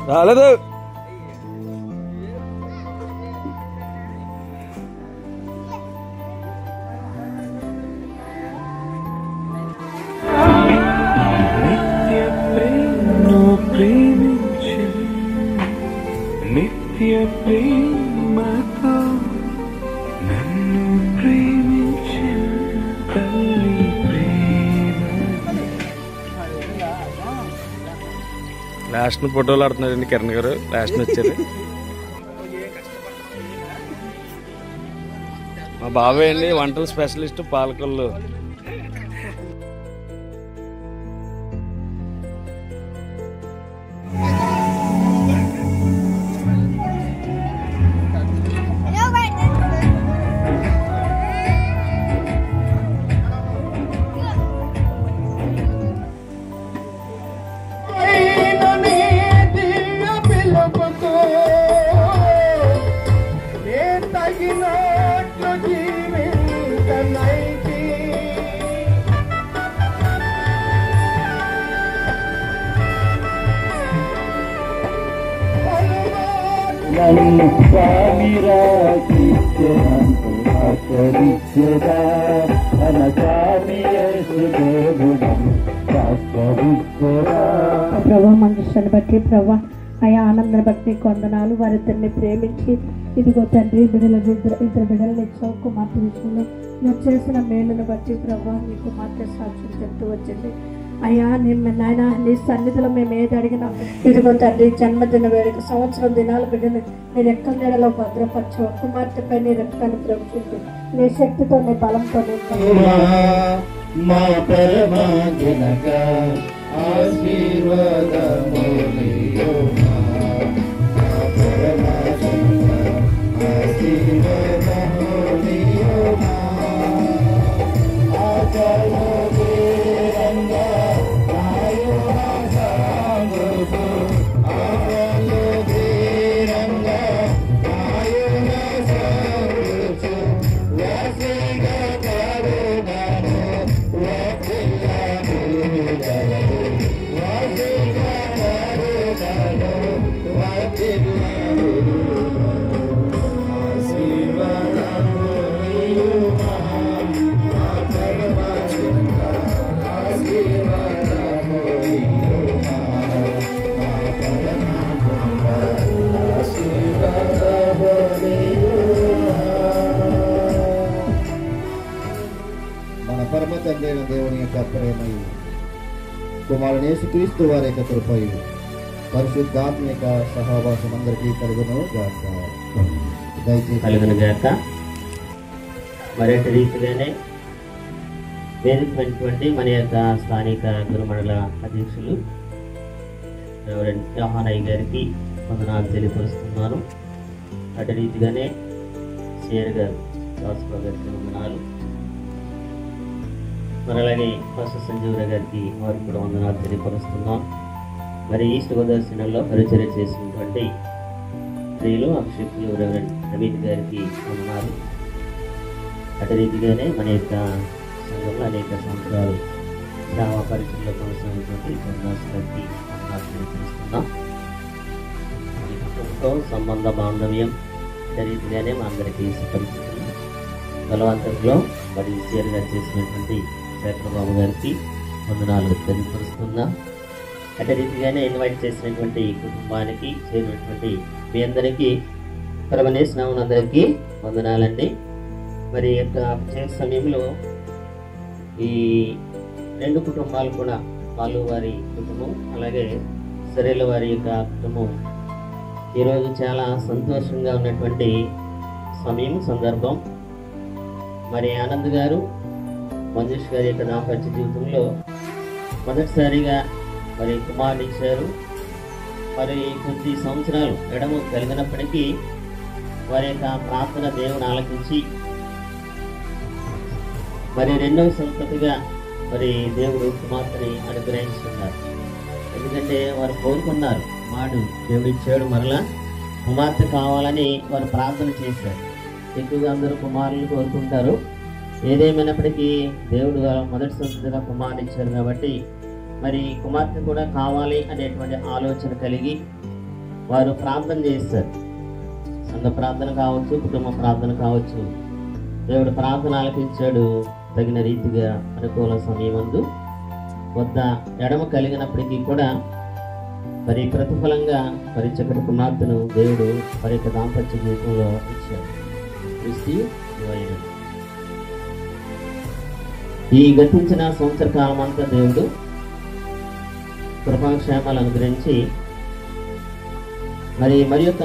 రాలేదు. నిత్య ప్రేమతో నన్ను ప్రేమించు తల్లి ప్రేమ. లాస్ట్ ఫోటోలు ఆడుతున్నారండి కిరణ్ గారు. లాస్ట్ వచ్చారు మా బాబాయ్ అండి, వంటల స్పెషలిస్ట్ పాలకొల్లు. ప్రభా మనుషుని బట్టి ప్రభా అయా ఆనందం బట్టి కొందనాలు వారిద్దరిని ప్రేమించి ఇదిగో తండ్రి ఇద్దరు బిడ్డలను ఇచ్చావు. కుమార్తె విషయంలో నువ్వు చేసిన మేలును బట్టి ప్రభా నీ కుమార్తె సాక్ష్యం చెప్తూ వచ్చింది. అయ్యా నాయన నీ సన్నిధిలో మేము ఏది అడిగినా ఇదిగో తండ్రి జన్మదిన వేడుక సంవత్సరం దినాల బిడ్డను నీ రెక్కల నీడలో భద్రపరచు. కుమార్తెపై నీ రెక్కను ప్రవేశించు. నీ శక్తితో నీ బలంతో మా పరమా జనక ఆశీర్వాదములియో మా పరమా జనక ఆశీర్వాదములియో మా ఆచరణ రంగా ఆయో సాంగుకు ఆచరణ రంగా ఆయో సాంగుకు వాసిగా కరుణను మన పరమ తండ్రి అయిన దేవుని యొక్క ప్రేమయు కుమారుని యేసుక్రీస్తు వారి యొక్క కృపయు పరిశుద్ధాత్మ యొక్క సహవాసం అందరికీ కలుగును గాక. మరొక రీతిగానే వేదికటువంటి మన యొక్క స్థానిక గురుమండల అధ్యక్షులు రెవరెండ్ యోహానయ్య గారికి వందనాలు తెలియపరుస్తున్నాను. అటు రీతిగానే సిఆర్ గారు దాసురావు గారికి వందనాలు. మరి అలాగే ఫస్ట్ సంజీవరావు గారికి వారికి కూడా వందనాలు తెలియపరుస్తున్నాం. మరి ఈస్ట్ గోదావరి జిల్లాలో పరిచర్య చేసినటువంటి స్త్రీలు అక్షిప్తులు రెవరెండ్ నవీన్ గారికి వందనాలు. అటు రీతిగానే మన యొక్క సంఘంలో అనేక సంవత్సరాలు సేవా పరిచయంలో కొనసాగినటువంటి సన్యాసి గారికి వందనాలు తెలియపరుస్తున్నాం. కుటుంబం సంబంధ బాంధవ్యం అదే రీతిగానే మా అందరికీ పరిస్థితులు బలవంతంలో మరి సిఆర్ గారు చేసినటువంటి శేఖరబాబు గారికి వందనాలు తెలియపరుస్తున్నా. అదే రీతిగానే ఇన్వైట్ చేసినటువంటి కుటుంబానికి చేరినటువంటి మీ అందరికీ పరమనేశ్వరందరికీ వందనాలండి. మరి యొక్క ప్రత్యేక సమయంలో ఈ రెండు కుటుంబాలు కూడా వాళ్ళు వారి కుటుంబం అలాగే సరేల వారి యొక్క కుటుంబం ఈరోజు చాలా సంతోషంగా ఉన్నటువంటి సమయం సందర్భం. మరి ఆనంద్ గారు మంజుష్ గారి యొక్క దాంపత్య జీవితంలో మొదటిసారిగా మరి కుమారుడు ఇచ్చారు. మరి కొద్ది సంవత్సరాలు ఎడమ కలిగినప్పటికీ వారి యొక్క ప్రార్థన దేవుని ఆలకించి మరి రెండవ సంతతిగా మరి దేవుడు కుమార్తెని అనుగ్రహించుకున్నారు. ఎందుకంటే వారు కోరుకున్నారు, వాడు దేవుడు ఇచ్చాడు, మరలా కుమార్తె కావాలని వారు ప్రార్థన చేశారు. ఎక్కువగా అందరూ కుమారులు కోరుకుంటారు. ఏదేమైనప్పటికీ దేవుడు మొదటి సంతతిగా కుమారుని ఇచ్చారు కాబట్టి మరి కుమార్తె కూడా కావాలి అనేటువంటి ఆలోచన కలిగి వారు ప్రార్థన చేస్తారు. సంఘ ప్రార్థన కావచ్చు, కుటుంబ ప్రార్థన కావచ్చు. దేవుడు ప్రార్థన ఆలకించాడు. తగిన రీతిగా అనుకూల సమయమందు వద్ద ఎడమ కలిగినప్పటికీ కూడా మరి ప్రతిఫలంగా మరి చక్కటి కుమార్తెను దేవుడు మరి యొక్క దాంపత్య జీవితంలో ఇచ్చాడు. ఈ గతించిన సంవత్సర కాలం అంతా దేవుడు కృపాక్షేమాలు అనుగ్రహించి మరి యొక్క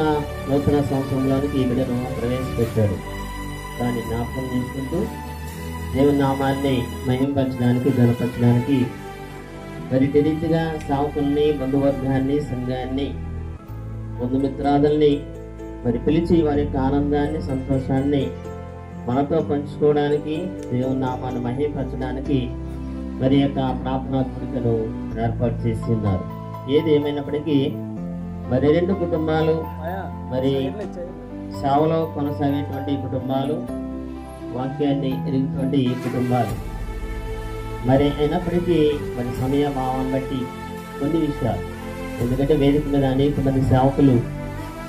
నూతన సంవత్సరంలోనికి ఈ బిడ్డను ప్రవేశపెట్టాడు. దాన్ని జ్ఞాపకం చేసుకుంటూ దేవుని నామాన్ని మహింపరచడానికి, గణపరచడానికి మరి రీతిగా సావుకుల్ని, బంధువర్గాన్ని, సంఘాన్ని, బంధుమిత్రాదుల్ని మరి పిలిచి వారి యొక్క ఆనందాన్ని, సంతోషాన్ని మనతో పంచుకోవడానికి, దేవుని నామాన్ని మహింపరచడానికి మరి యొక్క ప్రార్థనా కూడికను ఏర్పాటు చేసి ఉన్నారు. ఏది ఏమైనప్పటికీ మరి 2 కుటుంబాలు, మరి సేవలో కొనసాగేటువంటి కుటుంబాలు, వాక్యాన్ని ఎరిగినటువంటి కుటుంబాలు, మరి అయినప్పటికీ మరి సమయ భావాన్ని బట్టి కొన్ని విషయాలు, ఎందుకంటే వేదిక మీద అనేక మంది సేవకులు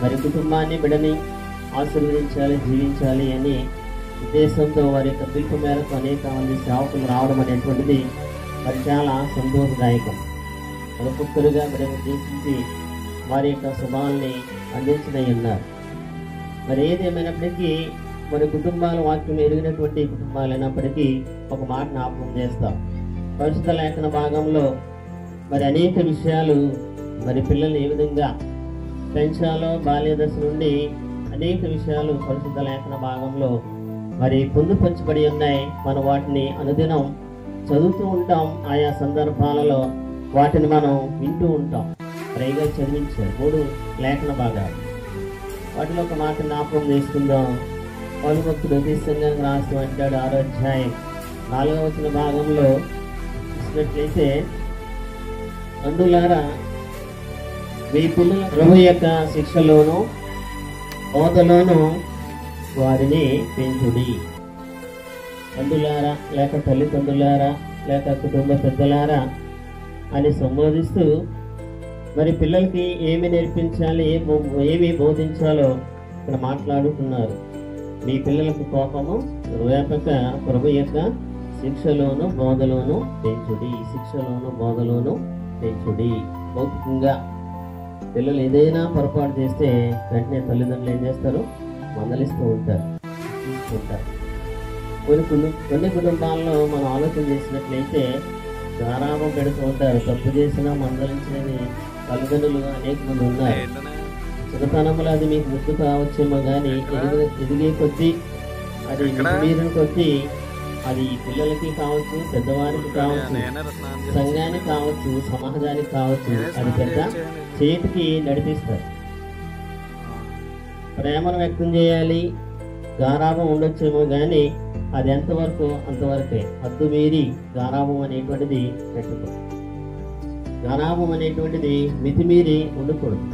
మరి కుటుంబాన్ని, బిడ్డని ఆశీర్వదించాలి, జీవించాలి అని ఉద్దేశంతో వారి యొక్క పిలుపు మేరకు అనేక మంది సేవకులు రావడం అనేటువంటిది మరి చాలా సంతోషదాయకం. ఒక్కొక్కరుగా మరి ఉద్దేశించి వారి యొక్క శుభాల్ని అందించడై ఉన్నారు. మరి ఏదేమైనప్పటికీ మరి కుటుంబాల వాక్యం ఎరిగినటువంటి కుటుంబాలు అయినప్పటికీ ఒక మాట జ్ఞాపకం చేస్తాం. పరిశుద్ధ లేఖన భాగంలో మరి అనేక విషయాలు మరి పిల్లల్ని ఏ విధంగా పెంచాలో బాల్య దశ నుండి అనేక విషయాలు పరిశుద్ధ లేఖన భాగంలో మరి పొందుపరచబడి ఉన్నాయి. మనం వాటిని అనుదినం చదువుతూ ఉంటాం. ఆయా సందర్భాలలో వాటిని మనం వింటూ ఉంటాం. పైగా చదివించారు 3 లేఖన భాగాలు. వాటిలో ఒక మాట జ్ఞాపకం చేసుకుందాం. పౌలు భక్తుడు సంఘానికి రాస్తూ అంటాడు 6వ అధ్యాయం 4వ వచన భాగంలో చూసినట్లయితే, తండ్రులారా మీ పిల్లల ప్రభు యొక్క శిక్షలోను బోధలోను వారిని పెంచుడి. తండ్రులారా లేక తల్లిదండ్రులారా లేక కుటుంబ పెద్దలారా అని సంబోధిస్తూ మరి పిల్లలకి ఏమి నేర్పించాలి, ఏమి బోధించాలో ఇక్కడ మాట్లాడుతున్నారు. మీ పిల్లలకు కోపము రేపక ప్రభు యొక్క శిక్షలోను బోధలోను పెంచుడి. శిక్షలోను బోధలోను పెంచుడి. భౌతికంగా పిల్లలు ఏదైనా పొరపాటు చేస్తే వెంటనే తల్లిదండ్రులు ఏం చేస్తారు? మందలిస్తూ ఉంటారు, తీసుకుంటారు. కొన్ని కుటుంబాల్లో మనం ఆలోచన చేసినట్లయితే గారాబం పెడుతూ ఉంటారు. తప్పు చేసినా మందలించలేని తల్లిదండ్రులు అనేక మంది ఉన్నారు. చిన్నతనంలో అది మీకు ముద్దు కావచ్చేమో కానీ ఎదిగే కొద్దీ, అది మీరిన కొద్దీ అది పిల్లలకి కావచ్చు, పెద్దవారికి కావచ్చు, సంఘానికి కావచ్చు, సమాజానికి కావచ్చు, అది పెద్ద చేతికి నడిపిస్తారు. ప్రేమను వ్యక్తం చేయాలి, గారాబం ఉండొచ్చేమో కానీ అది ఎంతవరకు అంతవరకే. హద్దు మీరి గారాబం అనేటువంటిది పెట్టుకో. గారాబం అనేటువంటిది మితిమీరి ఉండకూడదు.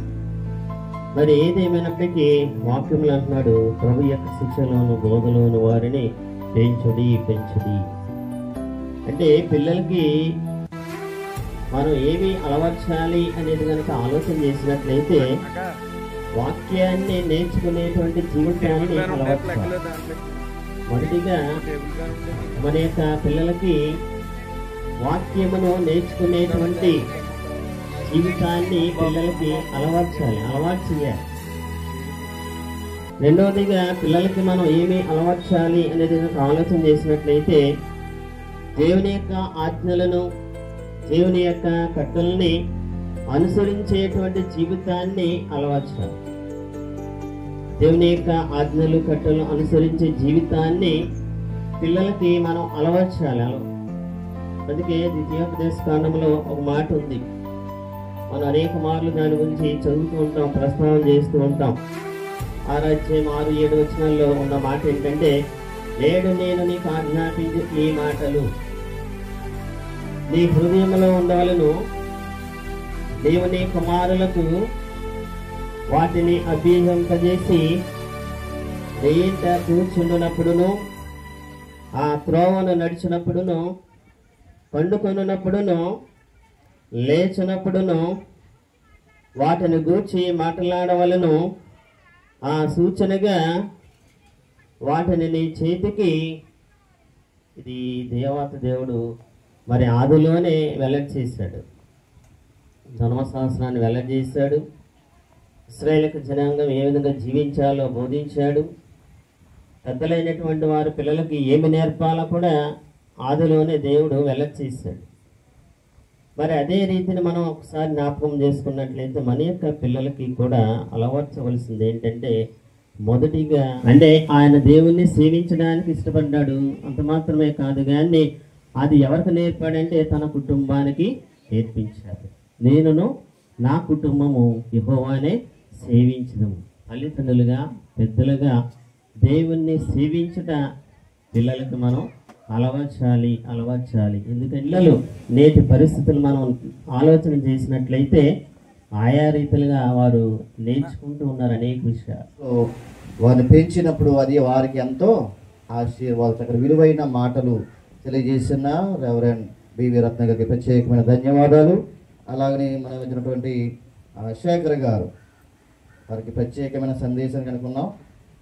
మరి ఏదేమైనప్పటికీ వాక్యములు అంటున్నాడు, ప్రభు యొక్క శిక్షలోను బోధలోను వారిని పెంచుడి. అంటే పిల్లలకి మనం ఏమి అలవర్చాలి అనేది కనుక ఆలోచన చేసినట్లయితే వాక్యాన్ని నేర్చుకునేటువంటి జీవితాన్ని అలవర్చాలి. మొదటిగా మన యొక్క పిల్లలకి వాక్యమును నేర్చుకునేటువంటి జీవితాన్ని పిల్లలకి అలవాటు చేయాలి. రెండవదిగా పిల్లలకి మనం ఏమి అలవర్చాలి అనేది ఆలోచన చేసినట్లయితే దేవుని యొక్క ఆజ్ఞలను, దేవుని యొక్క కట్టల్ని అనుసరించేటువంటి జీవితాన్ని అలవర్చాలి. దేవుని యొక్క ఆజ్ఞలు, కట్టలు అనుసరించే జీవితాన్ని పిల్లలకి మనం అలవర్చాలి. అందుకే ద్వితీయోపదేశ కాండంలో ఒక మాట ఉంది. మనం అనేక మార్లు దాని గురించి చదువుతూ ఉంటాం, ప్రస్తావన చేస్తూ ఉంటాం. 6వ అధ్యాయం 6-7 వచనాల్లో ఉన్న మాట ఏంటంటే, నేడు నేను నీకు ఆజ్ఞాపించు ఈ మాటలు నీ హృదయంలో ఉండవలను, నీవు నీ కుమారులకు వాటిని అభ్యసింపజేసి నీ ఇంట కూర్చుండునప్పుడును ఆ త్రోవను నడిచినప్పుడును, పండుకొనున్నప్పుడును, లేచినప్పుడును వాటిని గూర్చి మాట్లాడవలను. ఆ సూచనగా వాటిని నీ చేతికి, ఇది దేవత దేవుడు మరి ఆదిలోనే వెల్లడి చేశాడు, ధర్మశాస్త్రాన్ని వెల్లడి చేశాడు. ఇశ్రాయేలు జనాంగం ఏ విధంగా జీవించాలో బోధించాడు. పెద్దలైనటువంటి వారు పిల్లలకి ఏమి నేర్పాలో కూడా ఆదిలోనే దేవుడు వెల్లడి చేశాడు. మరి అదే రీతిని మనం ఒకసారి జ్ఞాపకం చేసుకున్నట్లయితే మన యొక్క పిల్లలకి కూడా అలవర్చవలసింది ఏంటంటే, మొదటిగా అంటే ఆయన దేవుణ్ణి సేవించడానికి ఇష్టపడ్డాడు. అంత మాత్రమే కాదు కానీ అది ఎవరికి నేర్పాడంటే తన కుటుంబానికి నేర్పించాడు. నేనును నా కుటుంబము యెహోవానే సేవించదము. తల్లిదండ్రులుగా పెద్దలుగా దేవుణ్ణి సేవించుట పిల్లలకు మనం అలవర్చాలి. ఎందుకంటే పిల్లలు నేటి పరిస్థితులు మనం ఆలోచన చేసినట్లయితే ఆయా రీతిలుగా వారు నేర్చుకుంటూ ఉన్నారు అనేక విషయాలు. సో వారిని పెంచినప్పుడు అది వారికి ఎంతో ఆశీర్వాదాలు, అక్కడ విలువైన మాటలు తెలియజేసిన రెవరెండ్ బివి రత్న గారికి ప్రత్యేకమైన ధన్యవాదాలు. అలాగనే మనం వచ్చినటువంటి శేఖర్ గారు, వారికి ప్రత్యేకమైన సందేశం కనుక్కున్నాం.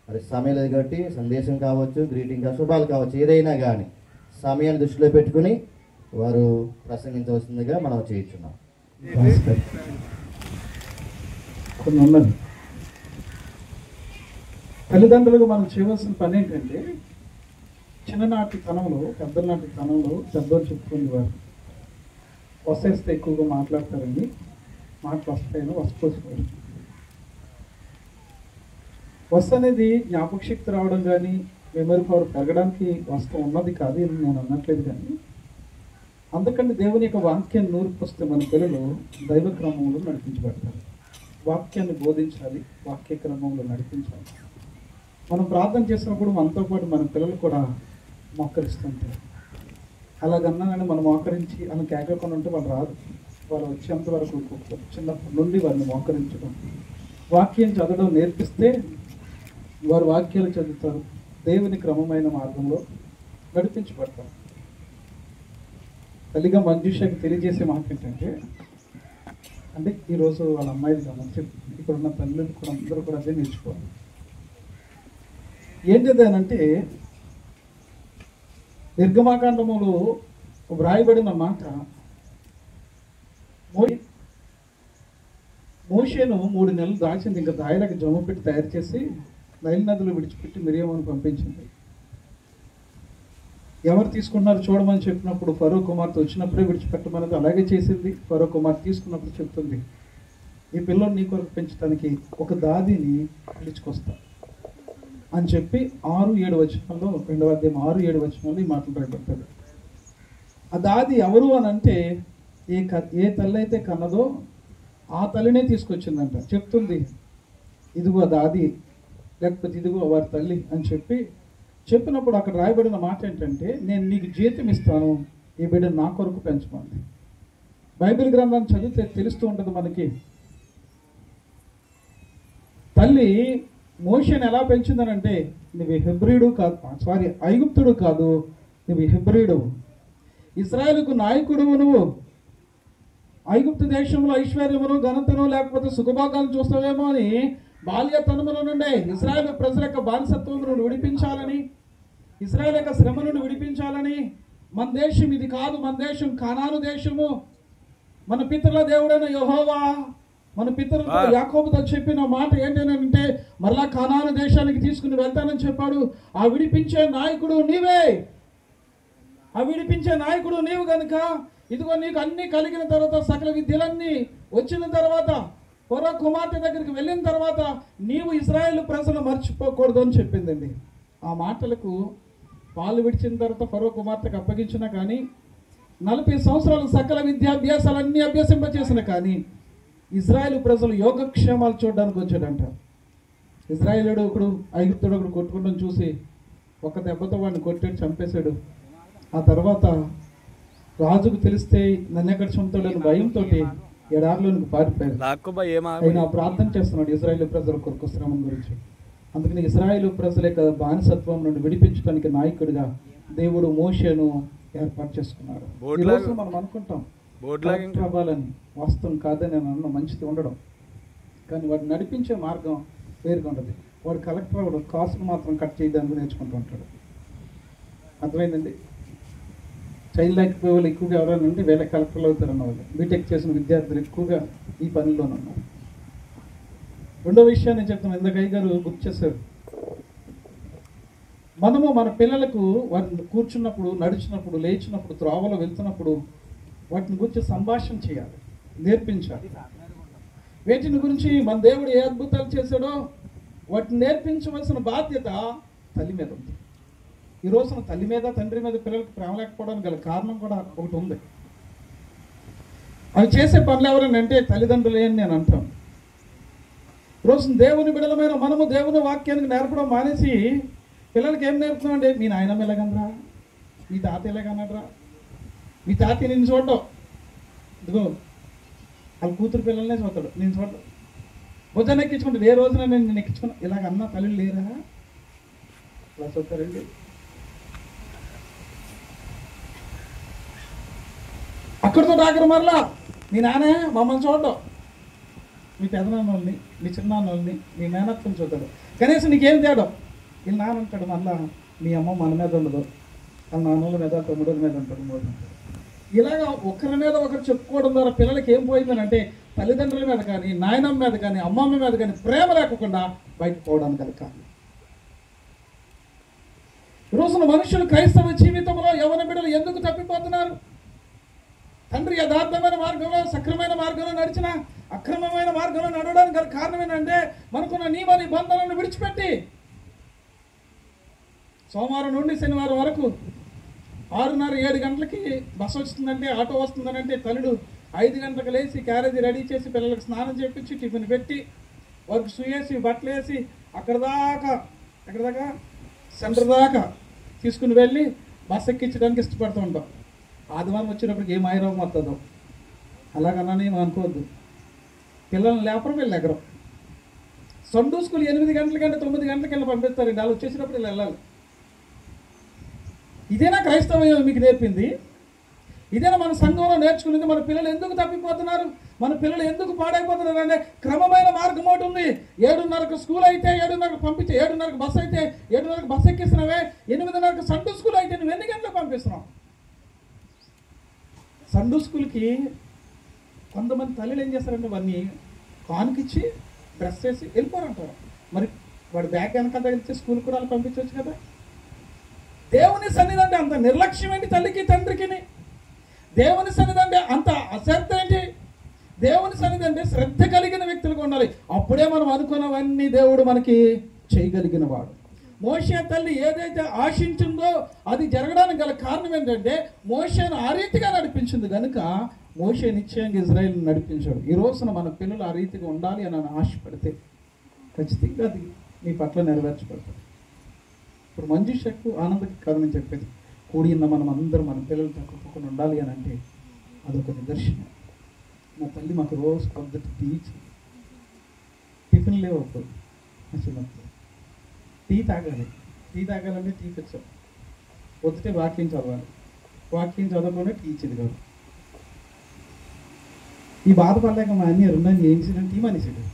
మరి సమయం లేదు కాబట్టి సందేశం కావచ్చు, గ్రీటింగ్ శుభాలు కావచ్చు, ఏదైనా కానీ సమయాన్ని దృష్టిలో పెట్టుకుని వారు ప్రసంగించవలసిందిగా మనం చేయించున్నాం. కొన్ని ఉన్నది. తల్లిదండ్రులకు మనం చేయవలసిన పని ఏంటంటే, చిన్ననాటి తనంలో పెద్దలు చెప్పుకునేవారు, వసేస్తే ఎక్కువగా మాట్లాడతారండి, మాటలు వస్తాయని వసుకోసుకోరు. వస్తు అనేది జ్ఞాపక శక్తి రావడం కానీ మెమరీ పవర్ పెరగడానికి వస్తు ఉన్నది కాదు, ఇది నేను అన్నట్లేదు. కానీ అందుకని దేవుని యొక్క వాక్యాన్ని నూరిపోస్తే మన పిల్లలు దైవ క్రమంలో నడిపించబడతారు. వాక్యాన్ని బోధించాలి, వాక్య క్రమంలో నడిపించాలి. మనం ప్రార్థన చేసినప్పుడు మనతో పాటు మన పిల్లలు కూడా మోకరిస్తుంటారు. అలాగన్నా కానీ మనం మోకరించి అలా కేకకుండా ఉంటే వాళ్ళు రాదు. వాళ్ళు వచ్చేంత వరకు చిన్నప్పటి నుండి వారిని మోకరించడం, వాక్యం చదవడం నేర్పిస్తే వారు వాక్యాలు చదువుతారు, దేవుని క్రమమైన మార్గంలో నడిపించబడతారు. తల్లిగా మంజుషకి తెలియజేసే మాట ఏంటంటే, అంటే ఈరోజు వాళ్ళ అమ్మాయిలు కావచ్చు, ఇక్కడ ఉన్న తల్లులు కూడా అందరూ కూడా అదే నేర్చుకోవాలి. ఏంటిది అంటే, నిర్గమాకాండములో వ్రాయబడిన మాట, మోషేను 3 నెలలు దాచింది, ఇంకా దాయలకు జమ పెట్టి తయారు చేసి నైల్ నదిలో విడిచిపెట్టి మిరియామును పంపించింది. ఎవరు తీసుకున్నారు చూడమని చెప్పినప్పుడు ఫరో కుమార్తె వచ్చినప్పుడే విడిచిపెట్టమన్నది అలాగే చేసింది. ఫరో కుమార్తె తీసుకున్నప్పుడు చెప్తుంది, ఈ పిల్లని నీ కొరకు పెంచడానికి ఒక దాదిని పిలుచుకొస్తా అని చెప్పి 6-7 వచనాల్లో, 2వ అధ్యాయం 6-7 వచనాల్లో ఈ మాటలు రాయబడతాడు. ఆ దాది ఎవరు అని అంటే, ఏ తల్లి అయితే కన్నదో ఆ తల్లినే తీసుకొచ్చిందంట. చెప్తుంది, ఇదిగో దాది, లేకపోతే ఇదిగో వారి తల్లి అని చెప్పినప్పుడు అక్కడ రాయబడిన మాట ఏంటంటే, నేను నీకు జీతం ఇస్తాను, ఈ బిడ్డను నా కొరకు పెంచమంది. బైబిల్ గ్రంథాన్ని చదివితే తెలుస్తూ ఉంటుంది మనకి. తల్లి మోషేని ఎలా పెంచిందనంటే, నువ్వు హెబ్రీడు కాదు, ఐగుప్తుడు కాదు, నువ్వు హెబ్రీడు, ఇశ్రాయేలుకు నాయకుడువు, నువ్వు ఐగుప్తు దేశంలో ఐశ్వర్యమును ఘనతను లేకపోతే సుఖభాగాలు చూస్తావేమో అని బాల్యతనముల నుండే ఇశ్రాయేల్ ప్రజల యొక్క బానిసత్వం నుండి విడిపించాలని, ఇశ్రాయేల్ యొక్క శ్రమ నుండి విడిపించాలని, మన దేశం ఇది కాదు, మన దేశం కానాను దేశము, మన పితరుల దేవుడైన యెహోవా మన పితరులతో యాకోబుతో చెప్పిన మాట ఏంటంటే, మరలా కానాను దేశానికి తీసుకుని వెళ్తానని చెప్పాడు. ఆ విడిపించే నాయకుడు నీవే, ఆ విడిపించే నాయకుడు నీవు కనుక ఇదిగో నీకు అన్ని కలిగిన తర్వాత, సకల విద్యలన్నీ వచ్చిన తర్వాత, ఫరో కుమార్తె దగ్గరికి వెళ్ళిన తర్వాత నీవు ఇశ్రాయేల్ ప్రజలు మర్చిపోకూడదు అని చెప్పిందండి. ఆ మాటలకు పాలు విడిచిన తర్వాత ఫరో కుమార్తెకు అప్పగించినా కానీ 40 సంవత్సరాలు సకల విద్యాభ్యాసాలన్నీ అభ్యసింపచేసిన కానీ ఇశ్రాయేల్ ప్రజలు యోగక్షేమాలు చూడడానికి వచ్చాడంట. ఇశ్రాయేలుడు ఒకడు ఐగుప్తుడు ఒకడు కొట్టుకుంటాం చూసి ఒక దెబ్బతో వాడిని కొట్టాడు, చంపేశాడు. ఆ తర్వాత రాజుకు తెలిస్తే నన్ను ఎక్కడ చంపుతాడని భయంతో ఎడారిలోనికి పారిపోయాడు. ఆయన ప్రార్థన చేస్తున్నాడు ఇశ్రాయేలు ప్రజల కొరకు శ్రమం గురించి. అందుకని ఇశ్రాయేలు ప్రజల యొక్క బానిసత్వం నుండి విడిపించడానికి నాయకుడిగా దేవుడు మోషేను ఏర్పాటు చేసుకున్నాడు. బోర్డు ఈరోజు లాగా- మనం అనుకుంటాం బోర్డు లాగా కలెక్టర్ అవ్వాలని, వాస్తవం కాదని నేను అన్న మంచిది ఉండడం, కానీ వాడు నడిపించే మార్గం వేరుగా ఉండదు. వాడు కలెక్టర్ అవ్వడు, కాసులు మాత్రం కట్ చేయడానికి నేర్చుకుంటూ ఉంటాడు. అర్థమైందండి? చైల్డ్ లేకపోయే వాళ్ళు ఎక్కువగా ఎవరైనా ఉంటే వేరే కలెక్టర్లు అవుతారన్న వాళ్ళు. బీటెక్ చేసిన విద్యార్థులు ఎక్కువగా ఈ పనిలోనే ఉన్నారు. రెండో విషయాన్ని నేను చెప్తున్నాను, ఇందాక అయ్య గారు గుర్తు చేశారు. మనము మన పిల్లలకు వారిని కూర్చున్నప్పుడు, నడిచినప్పుడు, లేచినప్పుడు, త్రోవలో వెళ్తున్నప్పుడు వాటిని గురించి సంభాషణ చేయాలి, నేర్పించాలి. వీటిని గురించి మన దేవుడు ఏ అద్భుతాలు చేశాడో వాటిని నేర్పించవలసిన బాధ్యత తల్లి మీద ఉంది. ఈ రోజున తల్లి మీద, తండ్రి మీద పిల్లలకు ప్రేమ లేకపోవడానికి గల కారణం కూడా ఒకటి ఉంది. అవి చేసే పనులు ఎవరైనా అంటే తల్లిదండ్రులే అని నేను అంటాను. రోజున దేవుని బిడ్డలమైన మనము దేవుని వాక్యానికి నేర్పడం మానేసి పిల్లలకి ఏం నేర్పుతున్నామంటే, మీ నాయనమ్మ ఎలాగనరా, మీ తాత ఎలాగన్నాడరా, మీ తాత నేను చూడటం, ఇదిగో వాళ్ళ కూతురు పిల్లలనే చూస్తాడు, నేను చూడటం, భుజాన్ని ఎక్కించుకుంటాడు. ఏ రోజున నేను ఎక్కించుకున్నా, ఇలాగ అన్న తల్లి లేరా, అలా చూస్తారండి. అక్కడితో ఆఖరి మరలా మీ నాన్న మమ్మల్ని చూడటం, మీ పెదనాన్న వాళ్ళని, మీ చిన్నాన్న వాళ్ళని, మీ మేనత్తని చూస్తాడు. కనీసం నీకేం తేడం, వీళ్ళు నాన్న అంటాడు, మళ్ళా మీ అమ్మ మన మీద ఉండదు, వాళ్ళ నాన్నల మీద, తమ్ముడుల మీద ఉంటాడు, మూడు ఉంటాడు. ఇలాగా ఒకరి మీద ఒకరు చెప్పుకోవడం ద్వారా పిల్లలకి ఏం పోయిందని అంటే, తల్లిదండ్రుల మీద కానీ, నాయనమ్మ మీద కానీ, అమ్మమ్మ మీద కానీ ప్రేమ లేకుండా బయటకు పోవడానికి గల కారణం. రోజున మనుషులు క్రైస్తవ జీవితంలో యవ్వన బిడ్డలు ఎందుకు తప్పిపోతున్నారు? తండ్రి యథార్థమైన మార్గంలో, సక్రమైన మార్గంలో నడిచిన అక్రమమైన మార్గంలో నడవడానికి గల కారణం ఏంటంటే, మనకున్న నియమ నిబంధనలను విడిచిపెట్టి సోమవారం నుండి శనివారం వరకు 6:30-7 గంటలకి బస్సు వస్తుందంటే, ఆటో వస్తుందనంటే తల్లుడు 5 గంటలకు లేచి క్యారేజీ రెడీ చేసి పిల్లలకు స్నానం చేపించి టిఫిన్ పెట్టి వారికి సుయేసి బట్టలు వేసి ఎక్కడి దాకా సెంటర్ దాకా తీసుకుని వెళ్ళి బస్సు ఎక్కించడానికి ఇష్టపడుతూ ఉంటాం. ఆదివారం వచ్చినప్పటికి ఏం ఆయిరోగం వస్తుందో అలాగన్నానే అనుకోవద్దు. పిల్లల్ని లేపడం వీళ్ళు ఎగరం. సండే స్కూల్ 8 గంటల కంటే 9 గంటలకి వెళ్ళి పంపిస్తారండి. వాళ్ళు వచ్చేసినప్పుడు వీళ్ళు వెళ్ళాలి. ఇదేనా క్రైస్తవం మీకు నేర్పింది? ఇదేనా మన సంఘంలో నేర్చుకునేది? మన పిల్లలు ఎందుకు తప్పిపోతున్నారు, మన పిల్లలు ఎందుకు పాడైపోతున్నారు అంటే, క్రమమైన మార్గం ఒకటి ఉంది. 7:30కు స్కూల్ అయితే 7:30కు పంపించే, 7:30కు బస్సు అయితే 7:30కు బస్సు ఎక్కిస్తున్నావే, 8:30కు సండే స్కూల్ అయితే నువ్వు ఎన్ని గంటలకు పంపిస్తున్నావు? సండే స్కూల్కి కొంతమంది తల్లులు ఏం చేస్తారంటే, వాడిని కానుకిచ్చి డ్రెస్ చేసి వెళ్ళిపోరంటారు. మరి వాడి బ్యాగ్ వెనకాల తగిలిస్తే స్కూల్ కూడా వాళ్ళు పంపించవచ్చు కదా. దేవుని సన్నిధి అంటే అంత నిర్లక్ష్యం ఏంటి తల్లికి తండ్రికి? దేవుని సన్నిధి అంటే అంత అశ్రద్ధ ఏంటి? దేవుని సన్నిధి అంటే శ్రద్ధ కలిగిన వ్యక్తులుగా ఉండాలి. అప్పుడే మనం అనుకున్నవన్నీ దేవుడు మనకి చేయగలిగిన వాడు. మోషే తల్లి ఏదైతే ఆశించిందో అది జరగడానికి గల కారణం ఏంటంటే, మోషేను ఆ రీతిగా నడిపించింది కనుక మోషే నిశ్చయంగా ఇజ్రాయేల్ని నడిపించాడు. ఈ రోజున మన పిల్లలు ఆ రీతిగా ఉండాలి అని ఆశపడితే ఖచ్చితంగా అది మీ పట్ల నెరవేర్చబడుతుంది. ఇప్పుడు మంజుషకు ఆనందకి కాదు నేను చెప్పేది, కూడిన మనం అందరం మన పిల్లలు తక్కువకుండా ఉండాలి అని అంటే అదొక నిదర్శనం. మా తల్లి మాకు రోజు పొద్దుట టిఫిన్ లేవు అప్పుడు చిన్నప్పుడు. టీ తాగాలంటే టీ తెచ్చాం. పొద్దుటే వాక్యం చదవాలి, వాక్యం చదవకుండా టీ ఇచ్చేది కాదు. ఈ బాధపడలేక మా అన్నీ రెండని ఏం చేసాడు, టీ మానేసాడు.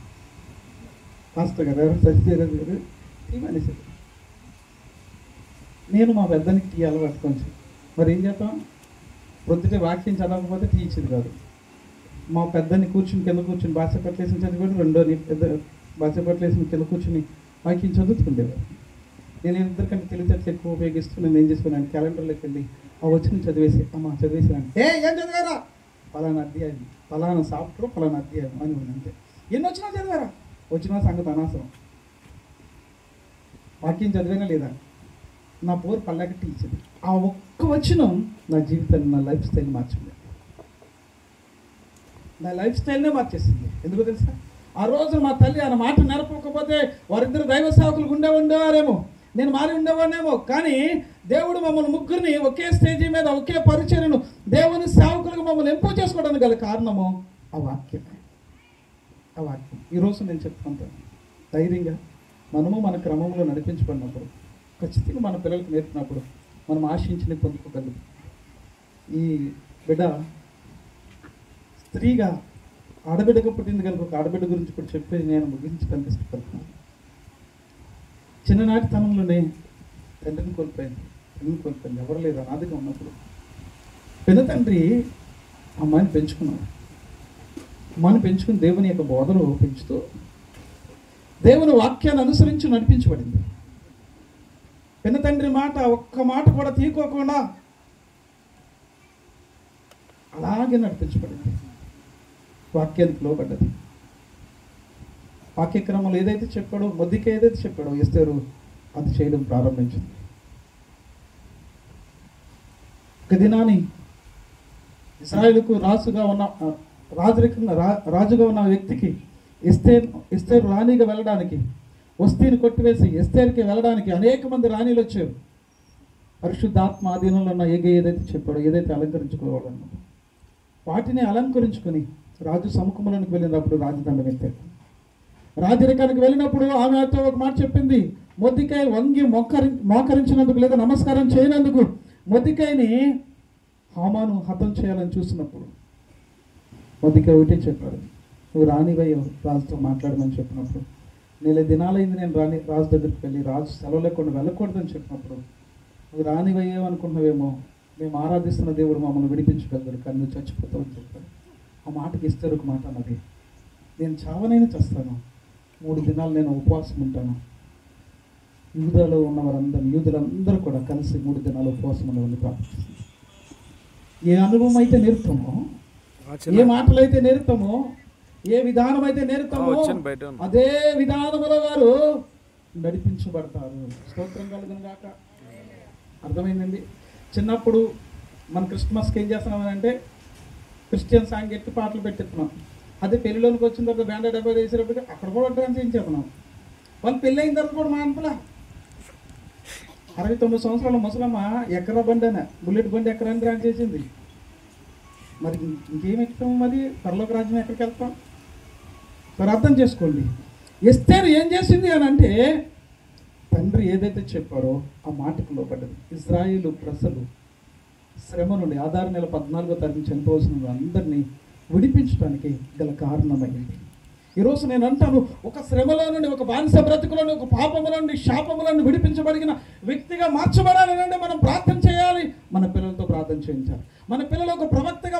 పాస్టర్ గారు సత్యదేవ్ గారు టీ మానేసాడు. నేను మా పెద్దానికి టీ అలవాటు కొంచెం. మరి ఏం చేస్తాం, పొద్దుటే వాక్యం చదవకపోతే టీ ఇచ్చేది కాదు. మా పెద్దని కూర్చుని కింద కూర్చుని బాసపట్లేసిన చదివాడు, రెండోని పెద్ద బాసపట్లేసిన కింద కూర్చుని వాక్యం చదువుతుండేవారు. నేను ఇద్దరికంటే తెలివితేటలు ఎక్కువ ఉపయోగిస్తూ నేను ఏం చేసుకున్నాను, క్యాలెండర్లోకి వెళ్ళి ఆ వచ్చిన చదివేసి, అమ్మ చదివేసాను, ఏం చదివారా, ఫలానా అధ్యాయం, ఫలానా సాఫ్ట్వేర్, ఫలానా అధ్యాయం అని అంతే. ఎన్ని వచ్చినా చదివారా, వచ్చినా సంగతి అనవసరం. వాక్యం చదివేనా లేదా, నా పోరు పళ్ళకి టీ ఇచ్చింది. ఆ ఒక్క వచనం నా జీవితాన్ని, నా లైఫ్ స్టైల్ని మార్చింది. నా లైఫ్ స్టైల్నే మార్చేసింది. ఎందుకు తెలుసా, ఆ రోజు మా తల్లి ఆ మాట నేర్పకపోతే వారిద్దరు దైవ సేవకులు ఉండేవారేమో, నేను మారి ఉండేవాడినేమో. కానీ దేవుడు మమ్మల్ని ముగ్గురిని ఒకే స్టేజీ మీద, ఒకే పరిచర్యను దేవుని సేవకులకు మమ్మల్ని ఎంపిక చేసుకోవడానికి గల కారణము ఆ వాక్యమే. ఆ వాక్యం ఈరోజు నేను చెప్పుకుంటాను ధైర్యంగా. మనము మన క్రమంలో నడిపించబడినప్పుడు, ఖచ్చితంగా మన పిల్లలకు నేర్పినప్పుడు మనం ఆశించిన పొందుకోగలం. ఈ బిడ్డ స్త్రీగా ఆడబిడ్డగా పుట్టింది కనుక ఒక ఆడబిడ్డ గురించి కూడా చెప్పి నేను ముగించడానికి ఇష్టపడుతున్నాను. చిన్ననాటి తనంలోనే తండ్రిని కోల్పోయింది, ఎవరు లేదు, అనాదిగా ఉన్నప్పుడు పెద్ద తండ్రి అమ్మాయిని పెంచుకున్నాడు. అమ్మాయిని పెంచుకుని దేవుని యొక్క బోధలు పెంచుతూ దేవుని వాక్యాన్ని అనుసరించి నడిపించబడింది. పెద్ద తండ్రి మాట ఒక్క మాట కూడా తీసుకోకుండా అలాగే నడిపించబడింది. వాక్యానికి లోబడ్డది. వాక్యక్రమంలో ఏదైతే చెప్పాడో, మొద్దికే ఏదైతే చెప్పాడో ఎస్తేరు అది చేయడం ప్రారంభించింది. ఒక దినాన్ని ఇశ్రాయేలుకు రాజుగా ఉన్న వ్యక్తికి ఎస్తేరు రాణిగా వెళ్ళడానికి, వస్తీని కొట్టివేసి ఎస్తేరుకి వెళ్ళడానికి అనేక మంది రాణిలు వచ్చారు. పరిశుద్ధాత్మ ఆధీనంలో ఉన్న ఏదైతే చెప్పాడో, ఏదైతే అలంకరించుకోవాలన్నమాట, వాటిని అలంకరించుకొని రాజు సముఖంలోనికి వెళ్ళినప్పుడు రాజదండం ఎత్తాడు. రాజరికానికి వెళ్ళినప్పుడు ఆమెతో ఒక మాట చెప్పింది. మొద్దికాయ వంగి మోకరించినందుకు లేదా నమస్కారం చేయనందుకు మొద్దికాయని హామాను హతం చేయాలని చూసినప్పుడు మొద్దికాయ ఒకటే చెప్పాడు, నువ్వు రాణివయ్యో రాజుతో మాట్లాడమని చెప్పినప్పుడు, నెల దినాలైంది నేను రాజు దగ్గరికి వెళ్ళి రాజు సెలవు లేకుండా వెళ్ళకూడదని చెప్పినప్పుడు, నువ్వు రాణివయ్యో అనుకున్నావేమో, మేము ఆరాధిస్తున్న దేవుడు మమ్మల్ని విడిపించగలరు, కానీ నువ్వు చచ్చిపోతావు అని చెప్పాడు. ఆ మాటకి ఇస్తారు ఒక మాట అన్నది, నేను చావనైనా చేస్తాను, 3 దినాలు నేను ఉపవాసం ఉంటాను. యూదులలో ఉన్న యూదులందరూ కూడా కలిసి 3 దినాలు ఉపవాసం ఉండవని ప్రార్థిస్తుంది. ఏ అనుభవం అయితే నేర్పుతామో, ఏ మాటలు అయితే నేర్పుతామో, ఏ విధానం అయితే నేర్పుతామో అదే విధానములో వారు నడిపించబడతారు. స్తోత్రం కలుగును గాక. అర్థమైందండి. చిన్నప్పుడు మన క్రిస్మస్కి ఏం చేస్తున్నామంటే క్రిస్టియన్ సాంగ్ ఎట్టి పాటలు పెట్టిస్తున్నాం. అదే పెళ్లిలోనికి వచ్చిన తర్వాత బ్యాండ్ డబ్బా వేసేటప్పుడు అక్కడ కూడా డ్యాన్స్ చేయించేస్తున్నాం. వాళ్ళు పెళ్ళి అయిన తర్వాత కూడా మా అంతలా 69 సంవత్సరాల ముసలమ్మ ఎకరా బండి అయినా బుల్లెట్ బండి ఎకరాన్ని డ్యాన్స్ చేసింది. మరి ఇంకేం ఎక్కుతాం, మరి పరలోక రాజ్యం ఎక్కడికి వెళ్తాం? మరి అర్థం చేసుకోండి. ఎస్తేరు ఏం చేసింది అని అంటే తండ్రి ఏదైతే చెప్పారో ఆ మాటకు లోపడ్డది. ఇశ్రాయేలు ప్రజలు శ్రమ నుండి 14 తారీఖు చనిపోవాల్సిన అందరినీ విడిపించడానికి గల కారణమైంది. ఈరోజు నేను అంటాను, ఒక శ్రమలో నుండి, ఒక బానిస బ్రతుకులో నుండి, ఒక పాపముల నుండి, శాపముల నుండి విడిపించబడిన వ్యక్తిగా మార్చబడాలంటే మనం ప్రార్థన చేయాలి, మన పిల్లలతో ప్రార్థన చేయించాలి. మన పిల్లలు ఒక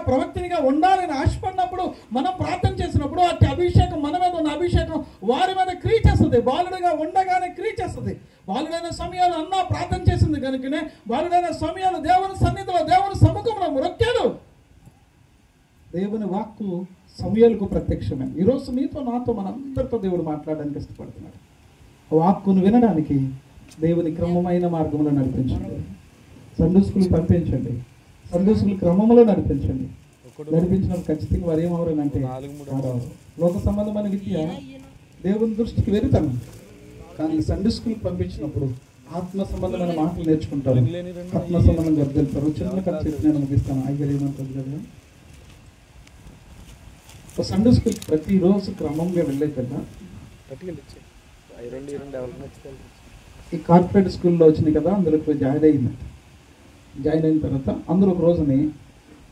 ప్రవక్తినిగా ఉండాలని ఆశపడినప్పుడు మనం ప్రార్థన చేసినప్పుడు అట్టి అభిషేకం, మన మీద ఉన్న అభిషేకం వారి మీద క్రియ చేస్తుంది. బాలుడిగా ఉండగానే క్రియ చేస్తుంది. బాలుడైన సమయాలు అన్న ప్రార్థన చేసింది కనుకనే బాలుడైన సమయాలు దేవుని సన్నిధిలో, దేవుని సముఖంలో మొక్కాడు. దేవుని వాక్కు సమయాలకు ప్రత్యక్షమైన ఈరోజు మీతో, నాతో, మనందరితో దేవుడు మాట్లాడడానికి ఇష్టపడుతున్నాడు. వాక్కును వినడానికి దేవుని క్రమమైన మార్గంలో నడిపించండి. సండే స్కూల్ పంపించండి, సండే స్కూల్ క్రమంలో నడిపించండి. నడిపించడం ఖచ్చితంగా వారు ఏమవరనంటే లోక సంబంధమైన విద్య దేవుని దృష్టికి వెళ్తాను, కానీ సండే స్కూల్కి పంపించినప్పుడు ఆత్మ సంబంధమైన మాటలు నేర్చుకుంటారు, ఆత్మ సంబంధం గర్దెళ్తారు. చిన్న కథ చెప్పి నేను ముగిస్తాను. ఐగర్ ఏమంటుంది కదా, సండే స్కూల్కి ప్రతిరోజు క్రమంగా వెళ్ళే కదా ఈ కార్పొరేట్ స్కూల్లో వచ్చినాయి కదా, అందులో జాయిన్ అయిన తర్వాత అందరూ ఒక రోజుని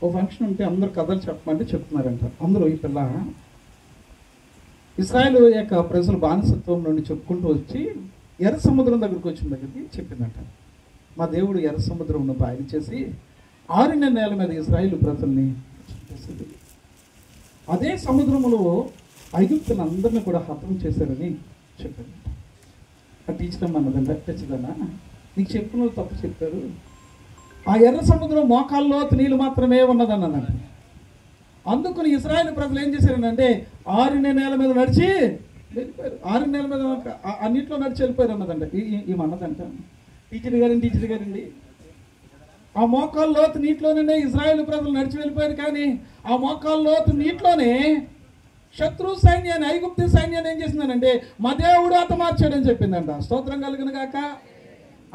ఓ ఫంక్షన్ ఉంటే అందరూ కథలు చెప్పమంటే చెప్తున్నారంట. అందరూ ఈ పిల్ల ఇశ్రాయేలు యొక్క ప్రజలు బానిసత్వం నుండి చెప్పుకుంటూ వచ్చి ఎర్ర సముద్రం దగ్గరికి వచ్చిన దగ్గరికి చెప్పిందంట, మా దేవుడు ఎర్ర సముద్రంను బాయిల్ చేసి 6 నేల మీద ఇశ్రాయేలు ప్రజల్ని చంపేసింది. అదే సముద్రంలో ఐగుప్తులందరినీ కూడా హతం చేశారని చెప్పారు. ఆ టీచర్ అన్నదంట, తెచ్చదన్నా నీకు చెప్పిన తప్పు చెప్పారు. ఆ ఎర్ర సముద్రం మోకాల్లో నీళ్ళు మాత్రమే ఉన్నదన్నదంట. అందుకని ఇశ్రాయేలు ప్రజలు ఏం చేశారనంటే 6 నేల మీద నడిచి వెళ్ళిపోయారు. 6 నేల మీద అన్నింటిలో నడిచి వెళ్ళిపోయారు అన్నదంట. ఏమన్నదంట, టీచర్ గారండి ఆ మోకాళ్ళ లోతు నీటిలోనే ఇశ్రాయేలు ప్రజలు నడిచి వెళ్ళిపోయారు. కానీ ఆ మోకాళ్ళ లోతు నీటిలోనే శత్రు సైన్యాన్ని, ఐగుప్తు సైన్యాన్ని ఏం చేసిందనంటే మా దేవుడు హతమార్చాడని చెప్పిందంట. స్తోత్రం కలుగును గాక.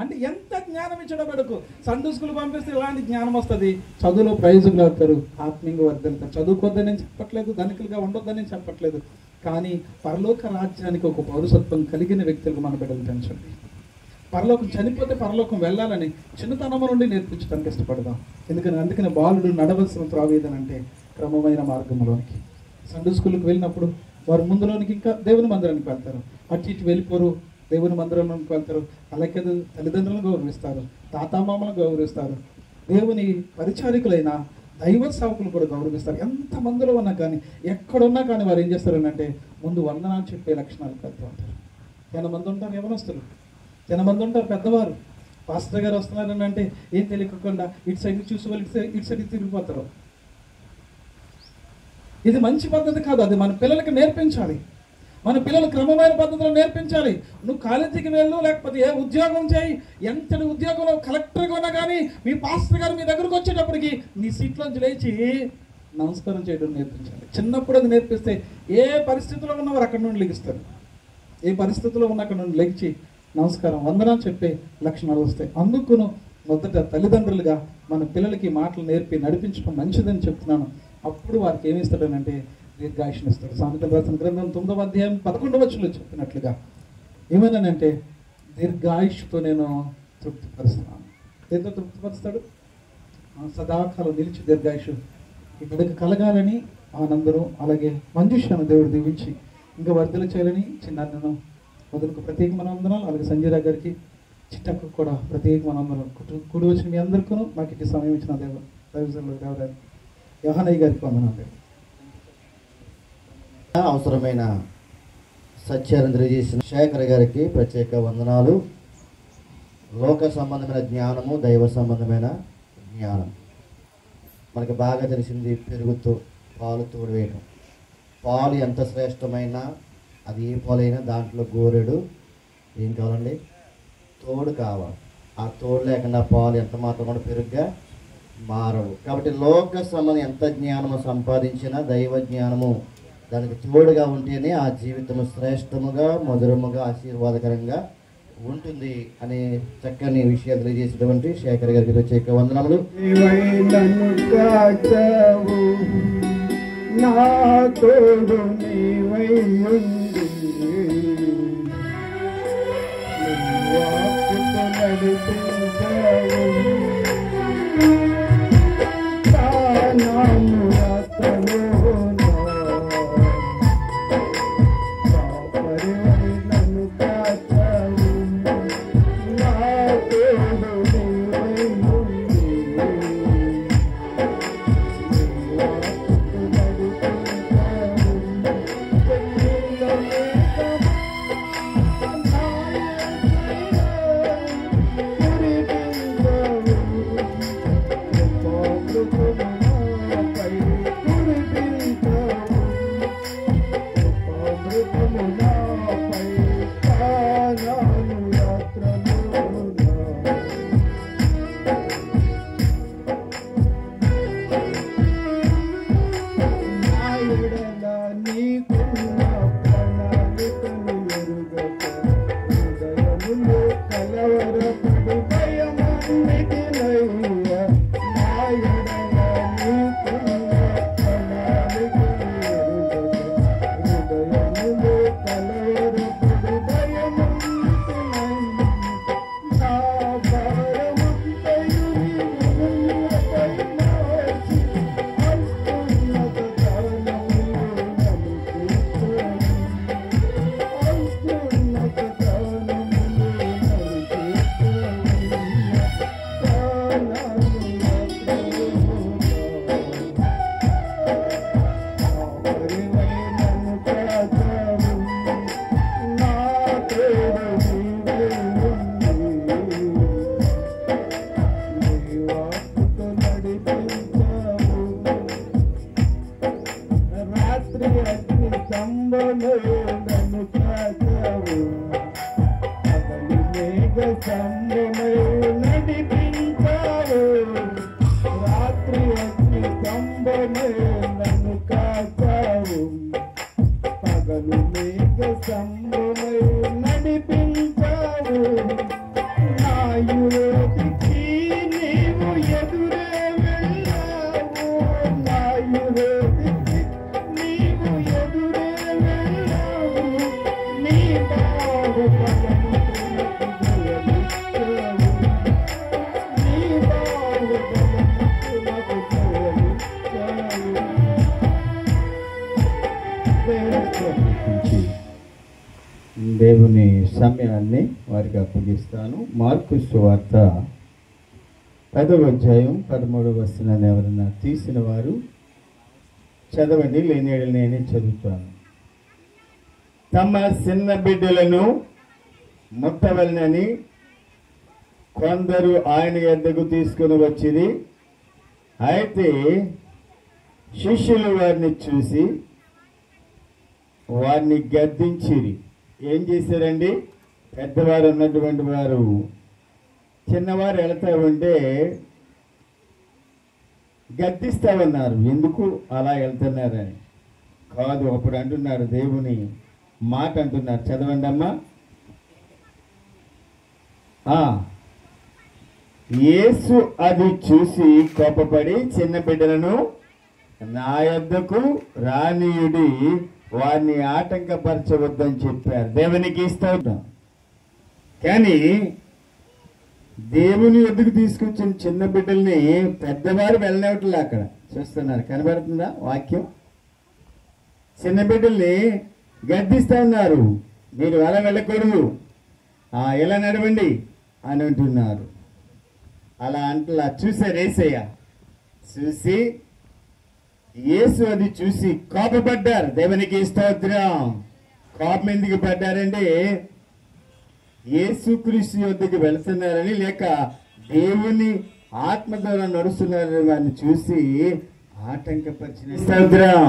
అంటే ఎంత జ్ఞానం ఇచ్చడం బడుకు సండే స్కూల్ పంపిస్తే ఇలాంటి జ్ఞానం వస్తుంది. చదువులో ప్రయోజకులు అవుతారు, ఆత్మీయంగా వర్ధిల్లుతారు. చదువుకోవద్దని నేను చెప్పట్లేదు, ధనికులుగా ఉండొద్దని నేను చెప్పట్లేదు, కానీ పరలోక రాజ్యానికి ఒక పౌరసత్వం కలిగిన వ్యక్తులకు మన బిడ్డలు పెంచండి. పరలోకం చనిపోతే పరలోకం వెళ్ళాలని చిన్నతనం నుండి నేర్పించడానికి ఇష్టపడదాం. అందుకని బాలుడు నడవలసిన త్రావేదనంటే క్రమమైన మార్గంలోనికి. సండే స్కూల్కి వెళ్ళినప్పుడు వారు ముందులోనికి ఇంకా దేవుని మందిరానికి వెళ్తారు, అటు ఇటు వెళ్ళిపోరు, దేవుని మందిరంలోకి వెళ్తారు. అలాగే తల్లిదండ్రులను గౌరవిస్తారు, తాతామామలను గౌరవిస్తారు, దేవుని పరిచారికులైన దైవ సేవకులు కూడా గౌరవిస్తారు. ఎంత మందిలో ఉన్నా కానీ, ఎక్కడున్నా కానీ వారు ఏం చేస్తారనంటే ముందు వందనాలు చెప్పే లక్షణాలు పెడుతూ ఉంటారు. 10 మంది ఉంటారు యవనస్తులు, 10 మంది ఉంటారు పెద్దవారు. పాస్టర్ గారు వస్తున్నారని అంటే ఏం తెలియకుండా ఇటు సైడ్ చూసి వాళ్ళు ఇటు సైడ్ తిరిగిపోతారు. ఇది మంచి పద్ధతి కాదు. అది మన పిల్లలకి నేర్పించాలి. మన పిల్లలు క్రమమైన పద్ధతిలో నేర్పించాలి. నువ్వు కాలేజీకి వెళ్ళు, లేకపోతే ఏ ఉద్యోగం చేయి, ఎంతటి ఉద్యోగంలో కలెక్టర్గా ఉన్నా కానీ మీ పాస్టర్ గారు మీ దగ్గరకు వచ్చేటప్పటికి నీ సీట్లోంచి లేచి నమస్కారం చేయడం నేర్పించాలి. చిన్నప్పుడు అది నేర్పిస్తే ఏ పరిస్థితిలో ఉన్నవారు అక్కడి నుండి లెగిస్తారు. ఏ పరిస్థితిలో ఉన్న అక్కడ నుండి లెగిచి నమస్కారం, వందనాలు చెప్పే లక్షణాలు వస్తాయి. అందుకును మొదట తల్లిదండ్రులుగా మన పిల్లలకి మాటలు నేర్పి నడిపించడం మంచిదని చెప్తున్నాను. అప్పుడు వారికి ఏమి ఇస్తాడనంటే దీర్ఘాయుష్ని ఇస్తాడు. సామెతలు రాసిన గ్రంథం 9వ అధ్యాయం 11వ వచనంలో చెప్పినట్లుగా ఏమన్నానంటే దీర్ఘాయుష్తో నేను తృప్తిపరుస్తున్నాను. దేంతో తృప్తిపరుస్తాడు? సదాకాలం నిలిచి దీర్ఘాయుషు ఈ బిడ్డకు కలగాలని ఆనందను, అలాగే మంజుషను దేవుడు దీవించి ఇంకా వర్ధలు చేయాలని చిన్నాన్నను వదులకు ప్రత్యేకమైన వందనాలు. అలాగే సంజయ్ రావు గారికి, చిట్టకు కూడా ప్రత్యేకమైన వందనాలు. కూడి వచ్చిన మీ అందరికీ నాకు ఇటు సమయం ఇచ్చిన దేవరాజు యోహానయ్య గారికి వందనాలు. అవసరమైన సత్యాన్ని తెలియజేసిన శేఖర్ గారికి ప్రత్యేక వందనాలు. లోక సంబంధమైన జ్ఞానము, దైవ సంబంధమైన జ్ఞానం. మనకి బాగా తెలిసింది పెరుగుతో పాలు తోడు వేయడం. పాలు ఎంత శ్రేష్టమైన, అది ఏ పాలైనా దాంట్లో గోరెడు ఏం కావాలండి? తోడు కావాలి. ఆ తోడు లేకుండా పాలు ఎంత మాత్రం కూడా పెరుగుగా మారవు. కాబట్టి లోక సంబంధం ఎంత జ్ఞానము సంపాదించినా దైవ జ్ఞానము దానికి తోడుగా ఉంటేనే ఆ జీవితము శ్రేష్టముగా, మధురముగా, ఆశీర్వాదకరంగా ఉంటుంది అనే చక్కని విషయాలు తెలియజేసినటువంటి శేఖర్ గారికి ప్రత్యేక వందనములు. నా తోడు నీవై ఉండి వాక్కుతో నడిపించావు. ప్రాణము రతలోన కాపరివై నన్ను కాచావు. నా తోడు నీవై ఉండి దేవుని సమయాన్ని వారికి అప్పగిస్తాను. మార్కు సువార్త 10వ అధ్యాయం 13వ వచనాన్ని ఎవరైనా తీసిన వారు చదవండి, లేని నేనే చదువుతాను. తమ చిన్న బిడ్డలను ముట్టవలనని కొందరు ఆయన యొద్దకు తీసుకుని వచ్చింది. అయితే శిష్యులు వారిని చూసి వారిని గద్దించిరి. ఏం చేశారండి? పెద్దవారు ఉన్నటువంటి వారు చిన్నవారు వెళతా ఉంటే గద్దిస్తా ఉన్నారు. ఎందుకు అలా వెళ్తున్నారని కాదు, అప్పుడు అంటున్నారు, దేవుని మాట అంటున్నారు. చదవండి అమ్మా. యేసు అది చూసి కోపపడి చిన్న బిడ్డలను నా యొద్దకు రానీయుడి, వారిని ఆటంకపరచవద్దని చెప్పారు. దేవునికి స్తోత్రం. కానీ దేవుని యొద్దకు తీసుకొచ్చిన చిన్న బిడ్డల్ని పెద్దవారు వెళ్ళనివ్వట్లే. అక్కడ చూస్తున్నారు, కనబడుతుందా వాక్యం? చిన్న బిడ్డల్ని గద్దిస్తా ఉన్నారు, మీరు అలా వెళ్ళకూడదు, ఎలా నడవండి అని అంటున్నారు. అలా అంటలా చూసారు యేసయ్య. చూసి యేసు అది చూసి కోపపడ్డారు. దేవునికి స్తోత్రం. కోపం ఎందుకు పడ్డారంటే యేసుక్రీస్తు యొద్దకు వెళ్తున్నారని, లేక దేవుని ఆత్మ ద్వారా నడుస్తున్నారని వారిని చూసి ఆటంకపరిచిన. స్తోత్రం.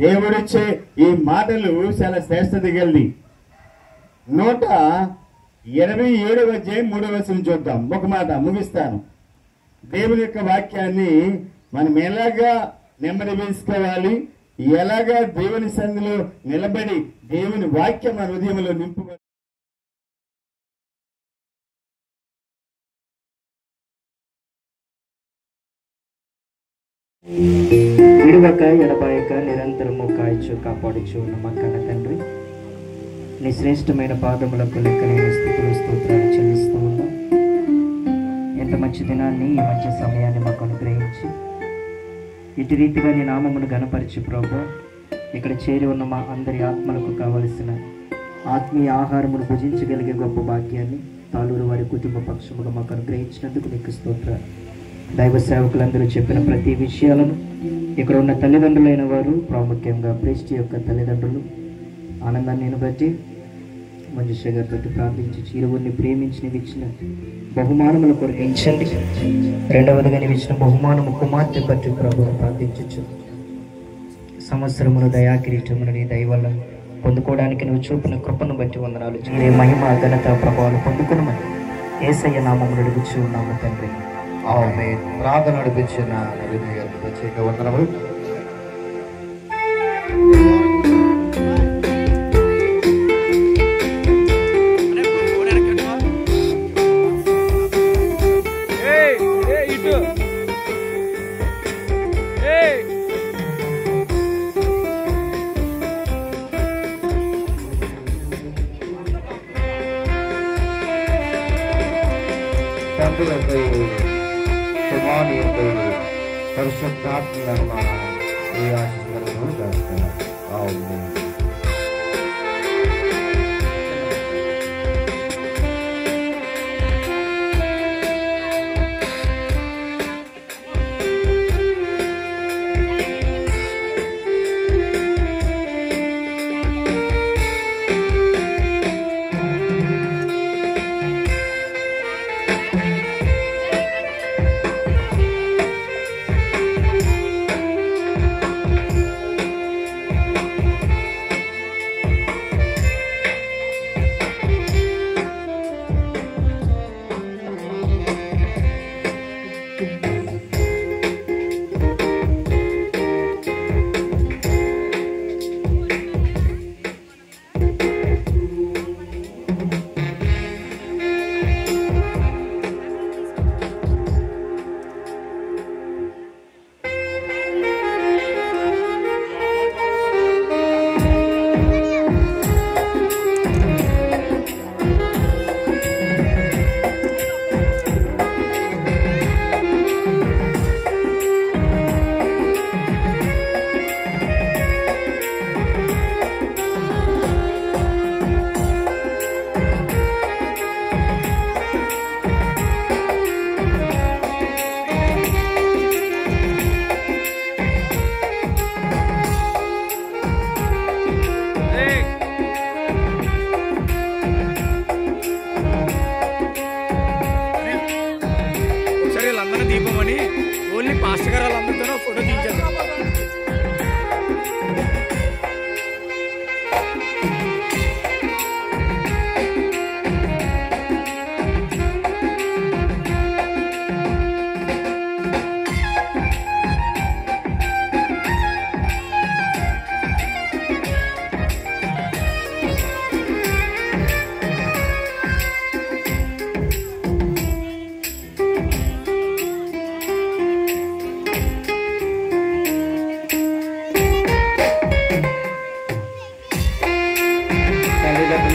దేవుడిచ్చే ఈ మాటలు చాలా శ్రేష్టత కలిగి. 127వ అధ్యాయం 3వ వచనం చూద్దాం. ఒక మాట ముగిస్తాను. దేవుని యొక్క వాక్యాన్ని మనం ఎలాగా నెమ్మది వేసుకోవాలి, ఎలాగా దేవుని సన్నిధిలో నిలబడి దేవుని వాక్యం మన హృదయంలో నింపబడి విడువక ఎడబాయక నిరంతరము కాయచు కాపాడుచు నమ్మకన్న తండ్రి, నీ శ్రేష్టమైన పాదములకు లెక్కలేని స్థితులు స్తోత్రాలు చెల్లిస్తూ ఉన్నాం. ఎంత మంచి దినాన్ని, ఈ మంచి సమయాన్ని మాకు అనుగ్రహించి ఇటు రీతిగా నీ నామమును గణపరిచి ప్రభువా, ఇక్కడ చేరి ఉన్న మా అందరి ఆత్మలకు కావలసిన ఆత్మీయ ఆహారమును భుజించగలిగే గొప్ప భాగ్యాన్ని తాలూరు వారి కుటుంబ పక్షముగా మాకు అనుగ్రహించినందుకు నీకు స్తోత్రాలు. దైవ సేవకులందరూ చెప్పిన ప్రతి విషయాలను ఇక్కడ ఉన్న తల్లిదండ్రులైన వారు, ప్రాముఖ్యంగా ప్రేస్టి యొక్క తల్లిదండ్రులు ఆనందాన్ని నేను బట్టి మంజుష గారి బట్టి ప్రార్థించి చీరువుని ప్రేమించి నీవు ఇచ్చిన బహుమానములు కొరగించండి. రెండవదిగా నీవు ఇచ్చిన బహుమానము కుమార్తె బట్టి ప్రభువును ప్రార్థించచ్చు. సంవత్సరమును దయాకిరీటమును నీ దయవల్ల పొందుకోవడానికి నువ్వు చూపిన కృపను బట్టి వందనాలు. నీ మహిమ ఘనత ప్రభావాలు పొందుకునమని యేసయ్య నామమును అడుగుచూ ఉన్నాము తండ్రి. ఆమేన్. ప్రార్థన నడిపించిన నవీన్ గారికి ప్రత్యేక వందనములు. పరిశుద్ధాత్మ ఈ ఆశీర్వాదాలను చేస్తున్నారు. ఆమేన్.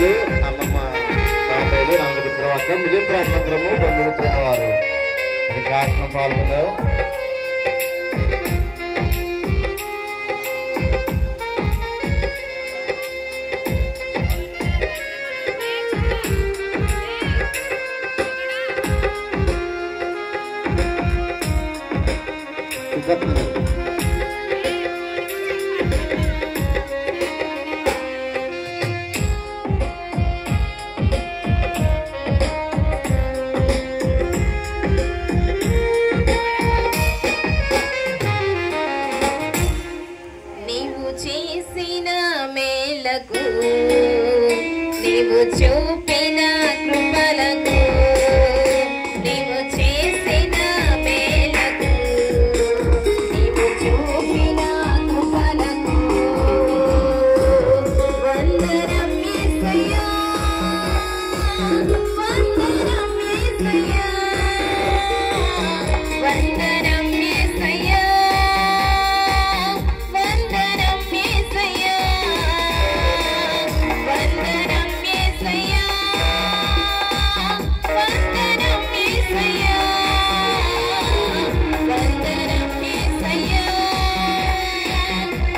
అమ్మమ్మలు అమ్మమ్మ తాతయ్యలు రంగుల తర్వాత మిగిలిన ప్రార్థనము బంధువులైన వారు అది ప్రార్థన పాల్గొన్నారు. నీవు చేసిన మేలకు నీవు చూపిన కృపలకు నీవు చేసిన మేలకు నీవు చూపిన కృపలకు వందనం యేసయ్యా వందనం యేసయ్యా వందనం యేసయ్యా వందనం యేసయ్యా వందనం యేసయ్యా వందనం యేసయ్యా వందనం యేసయ్యా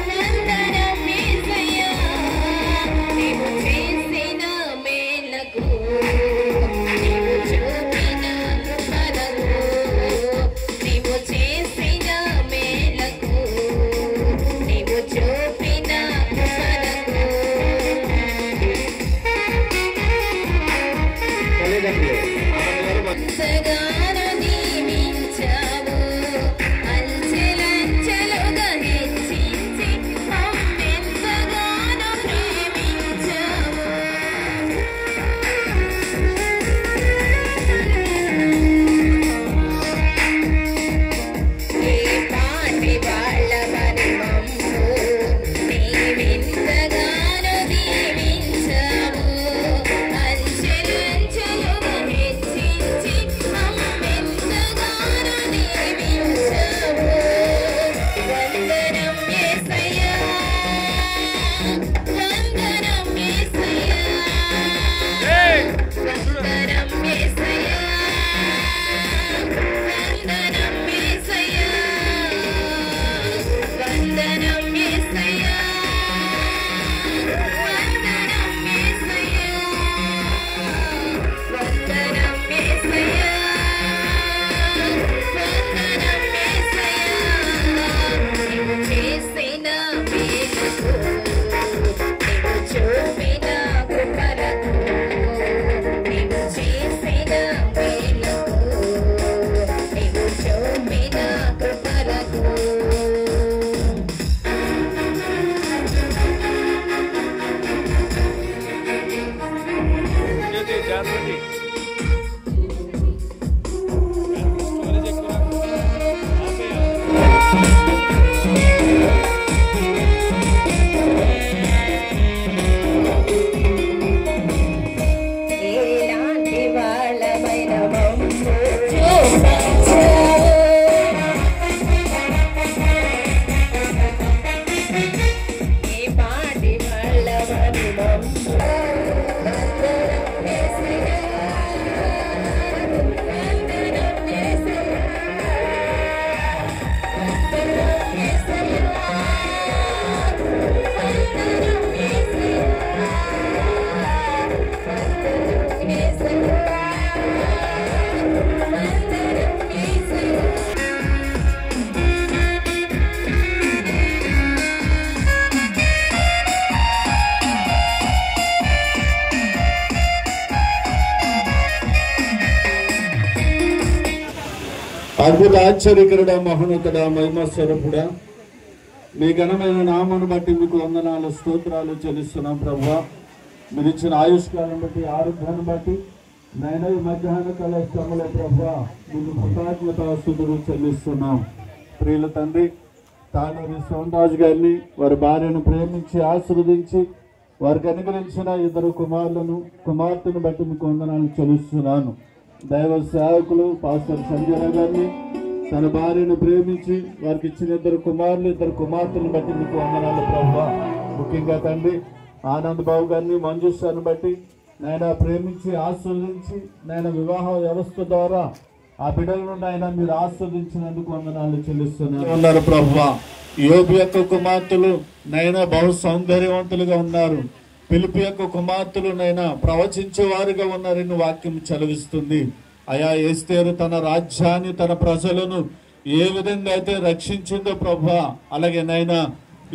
వందనం యేసయ్యా నీవు చేసిన మేలకు నీవు చూపిన కృపలకు నీవు చేసిన మేలకు నీవు చూపిన కృపలకు ఎంతగానో దీవించావు అంచెలంచెలుగా హెచ్చించి మమ్మెంతగానో ప్రేమించావు ఏ పాటి వాళ్ళమని మమ్ము నీవెంతగానో దీవించావు అంచెలంచెలుగా హెచ్చించి మమ్మెంతగానో దీవించావు వందనం యేసయ్యా వందనం యేసయ్యా వందనం యేసయ్యా వందనం యేసయ్యా వందనం యేసయ్యా వందనం యేసయ్యా వందనం యేసయ్యా వందనం యేసయ్యా నీవు చేసిన మేలకు నీవు చూపిన కృపలకు నీవు చేసిన మేలకు నీవు చూపిన కృపలకు జాగ్రత్త ఎలాంటి వాళ్ళమైన మమ్ము చూపించావు ఏ పాటి వాళ్ళమని మమ్ము వందనం యేసయ్యా వందనం యేసయ్యా వందనం యేసయ్యా వందనం యేసయ్యా అద్భుత ఆశ్చర్యకరుడ మహోన్నతుడ మహిమ స్వరూపుడా మీ ఘనమైన నామను బట్టి మీకు వందనాలు స్తోత్రాలు చెల్లిస్తున్నాం ప్రభువా. మీరు ఇచ్చిన ఆయుష్కాలను బట్టి ఆరోగ్యాన్ని బట్టి నైనా ఈ మధ్యాహ్న కాల శ్రమల ప్రభువా మీకు కృతజ్ఞతాస్తుతులు చెల్లిస్తున్నాం. ప్రియుల తండ్రి తానూరి సోమరాజు గారిని వారి భార్యను ప్రేమించి ఆశీర్వదించి వారికి అనుగ్రహించిన ఇద్దరు కుమార్తెను బట్టి మీకు వందనాలు చెల్లిస్తున్నాను. దైవ సేవకులు పాస్టర్ సంజయ్ గారిని తన భార్యను ప్రేమించి వారికి ఇచ్చిన ఇద్దరు కుమార్తెలను బట్టి మీకు వందనాలు ప్రభువా. ముఖ్యంగా తండ్రి ఆనంద్ బాబు గారిని మంజుషాన్ని బట్టి నాయన ప్రేమించి ఆస్వాదించి నాయన వివాహ వ్యవస్థ ద్వారా ఆ బిడ్డలను నాయన మీరు ఆస్వాదించినందుకు వందనాలు చెల్లిస్తున్నారు ప్రభువా. యోబు యొక్క కుమార్తెలు నైనా బహు సౌందర్యవంతులుగా ఉన్నారు. పిలుపు యొక్క కుమార్తెలు నైనా ప్రవచించేవారుగా ఉన్నారని వాక్యం చదివిస్తుంది. అయా ఎస్తేరు తన రాజ్యాన్ని తన ప్రజలను ఏ విధంగా అయితే రక్షించిందో ప్రభువా, అలాగే నైనా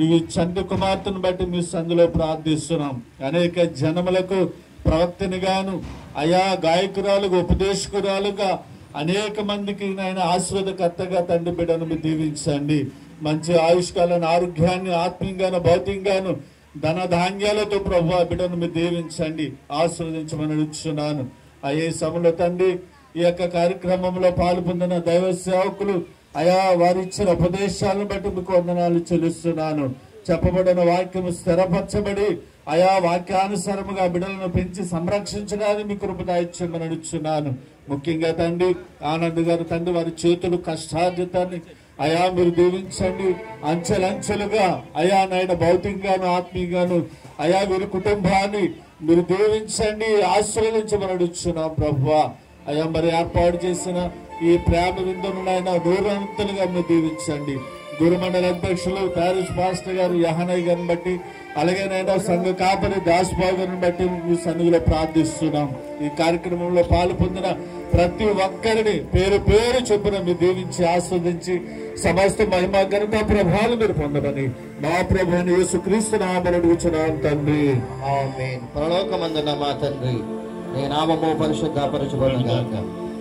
ఈ చంటి కుమార్తెను బట్టి మీ సందులో ప్రార్థిస్తున్నాం. అనేక జనములకు ప్రవక్తనిగాను అయా గాయకురాలుగా ఉపదేశకురాలుగా అనేక మందికి నాయన ఆశీర్వాదకర్తగా తండ్రి బిడ్డను మీరు దీవించండి. మంచి ఆయుష్కాలను ఆరోగ్యాన్ని ఆత్మీయంగాను భౌతికంగాను ధన ధాన్యాలతో ప్రభు బిడ్డను మీరు దీవించండి, ఆశీర్వదించమని అడుగుతున్నాను. అయ్యే సమయంలో తండ్రి ఈ యొక్క కార్యక్రమంలో పాల్పొందిన దైవ సేవకులు అయా వారిచ్చిన ఉపదేశాలను బట్టి మీకు వందనాలు చెల్లిస్తున్నాను. చెప్పబడిన వాక్యం స్థిరపరచబడి అయా వాక్యానుసారముగా బిడ్డలను పెంచి సంరక్షించడానికి మీ కృప దయచేయమని అడుగుతున్నాను. ముఖ్యంగా తండ్రి ఆనంద్ గారు తండ్రి వారి చేతులు కష్టార్జితాన్ని అయా మీరు దీవించండి. అంచెలంచెలుగా అయా నాయన భౌతికంగాను ఆత్మీయంగాను అయా వీరి కుటుంబాన్ని మీరు దీవించండి, ఆశీర్వదించమని అడుగుతున్నాం ప్రభువా. అయా మరి ఏర్పాటు చేసిన ఈ ప్రేమ విందును నాయన నూరంతలుగా మీరు దీవించండి. గురుమండల అధ్యక్షులు ప్యారిస్ మాస్టర్ గారు యహనయ్య గారిని బట్టి అలాగే నైనా సంఘ కాపరి దాస్ బాబు గారిని బట్టి మీ సన్నిధిలో ప్రార్థిస్తున్నాం. ఈ కార్యక్రమంలో పాల్పొందిన ప్రతి ఒక్కరిని పేరు పేరు చొప్పున మీరు దీవించి ఆస్వాదించి సమస్త మహిమ ఘనత ప్రభావాలు మీరు పొందమని మా ప్రభువుని యేసుక్రీస్తు నామమున అడుగుచున్నాం తండ్రి. ఆమేన్. పరలోకమందున్న మా తండ్రి, నీ నామము పరిశుద్ధపరచబడును గాక,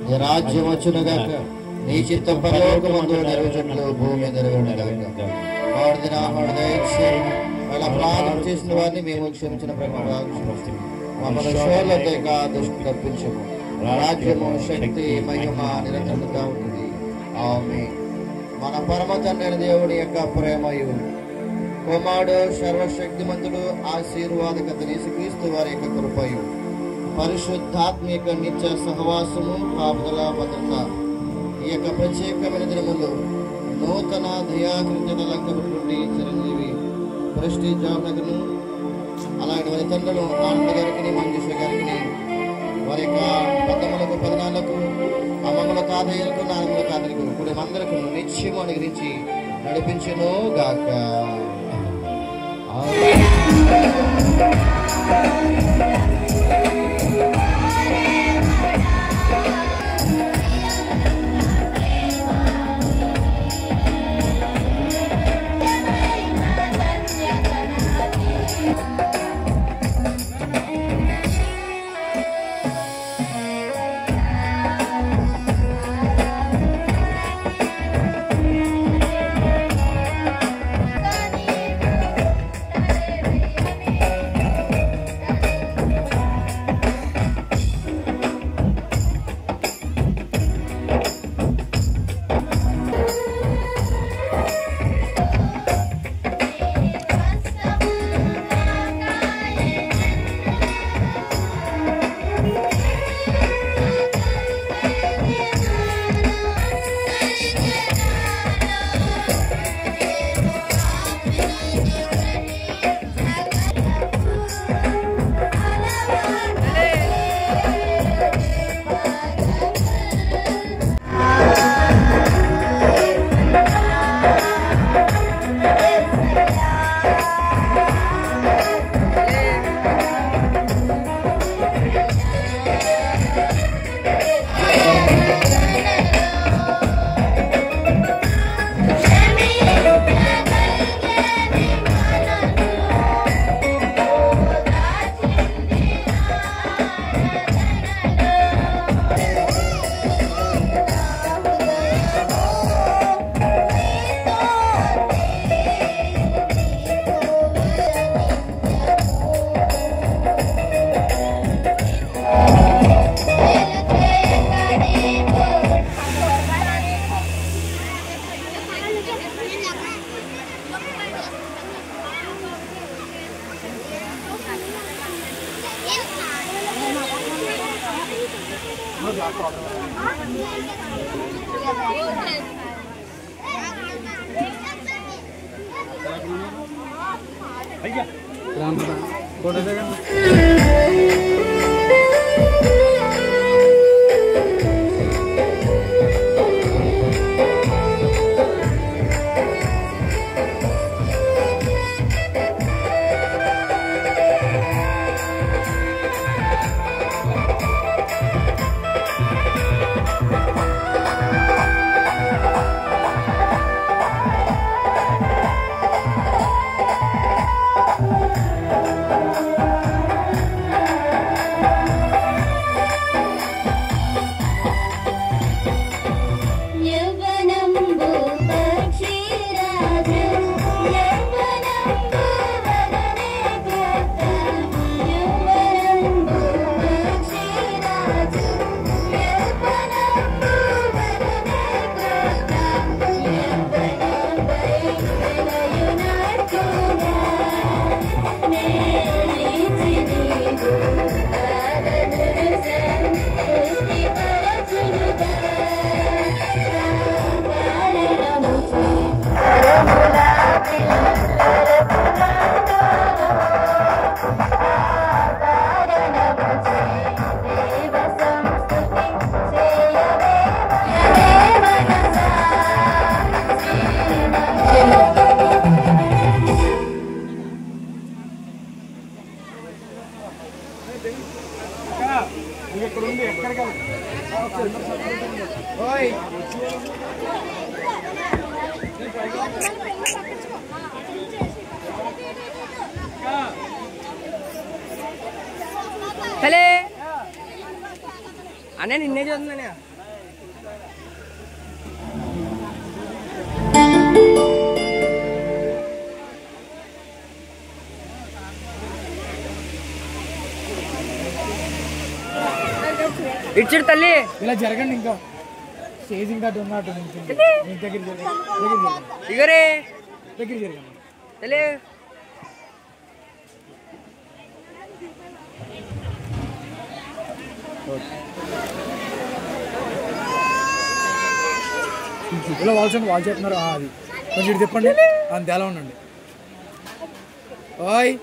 నీ రాజ్యం వచ్చును గాక, నీ చిత్తం పరలోకమందు నెరవేరునట్లు భూమి మీద నెరవేరును గాక. వాడిన ఆహారం దయచేయండి, వాళ్ళ అపరాధం చేసిన వారిని మేము క్షమించిన ప్రకారం మమ్మల్ని శోధనతో దుష్టి తప్పించము. రాజ్యము శక్తి మహిమ నిరంతరంగా ఉంటుంది. ఆమేన్. మన పరమ తండ్రి దేవుడి యొక్క ప్రేమయు కుమారుడు సర్వశక్తిమంతుడు ఆశీర్వాదకత యేసుక్రీస్తు వారి యొక్క కృపయు పరిశుద్ధాత్మిక నిత్య సహవాసము కాపుదల భద్రత ఈ యొక్క ప్రత్యేకమైన దినములు నూతన దయాకృత లంకటువంటి చిరంజీవి ప్రెస్టీ జాబ్నగర్ను అలాగే వారి తండ్రులు ఆనంద్ గారికి మంజుష గారికి వారి యొక్క పెద్దమ్మలకు పెదనాలకు అమ్మమ్మల తాతయ్యలకు నాన్నమ్మల తాతయ్యలకు ఇప్పుడు అందరికి నిత్యము అనుగ్రహించి నడిపించును గాక. అయ్యా హలో అన్న నిన్నే చూస్తున్నాను. ఇచ్చాడు తల్లి ఇలా జరగండి. ఇంకా స్టేజ్ ఇంకా ఉన్నట్టు ఇగరే దగ్గర జరగండి. తల్లి ఇలా వాళ్ళు చెప్తున్నారు. అది కొంచెం ఇటు చెప్పండి. అంత ఎలా ఉండండి. ఓయ్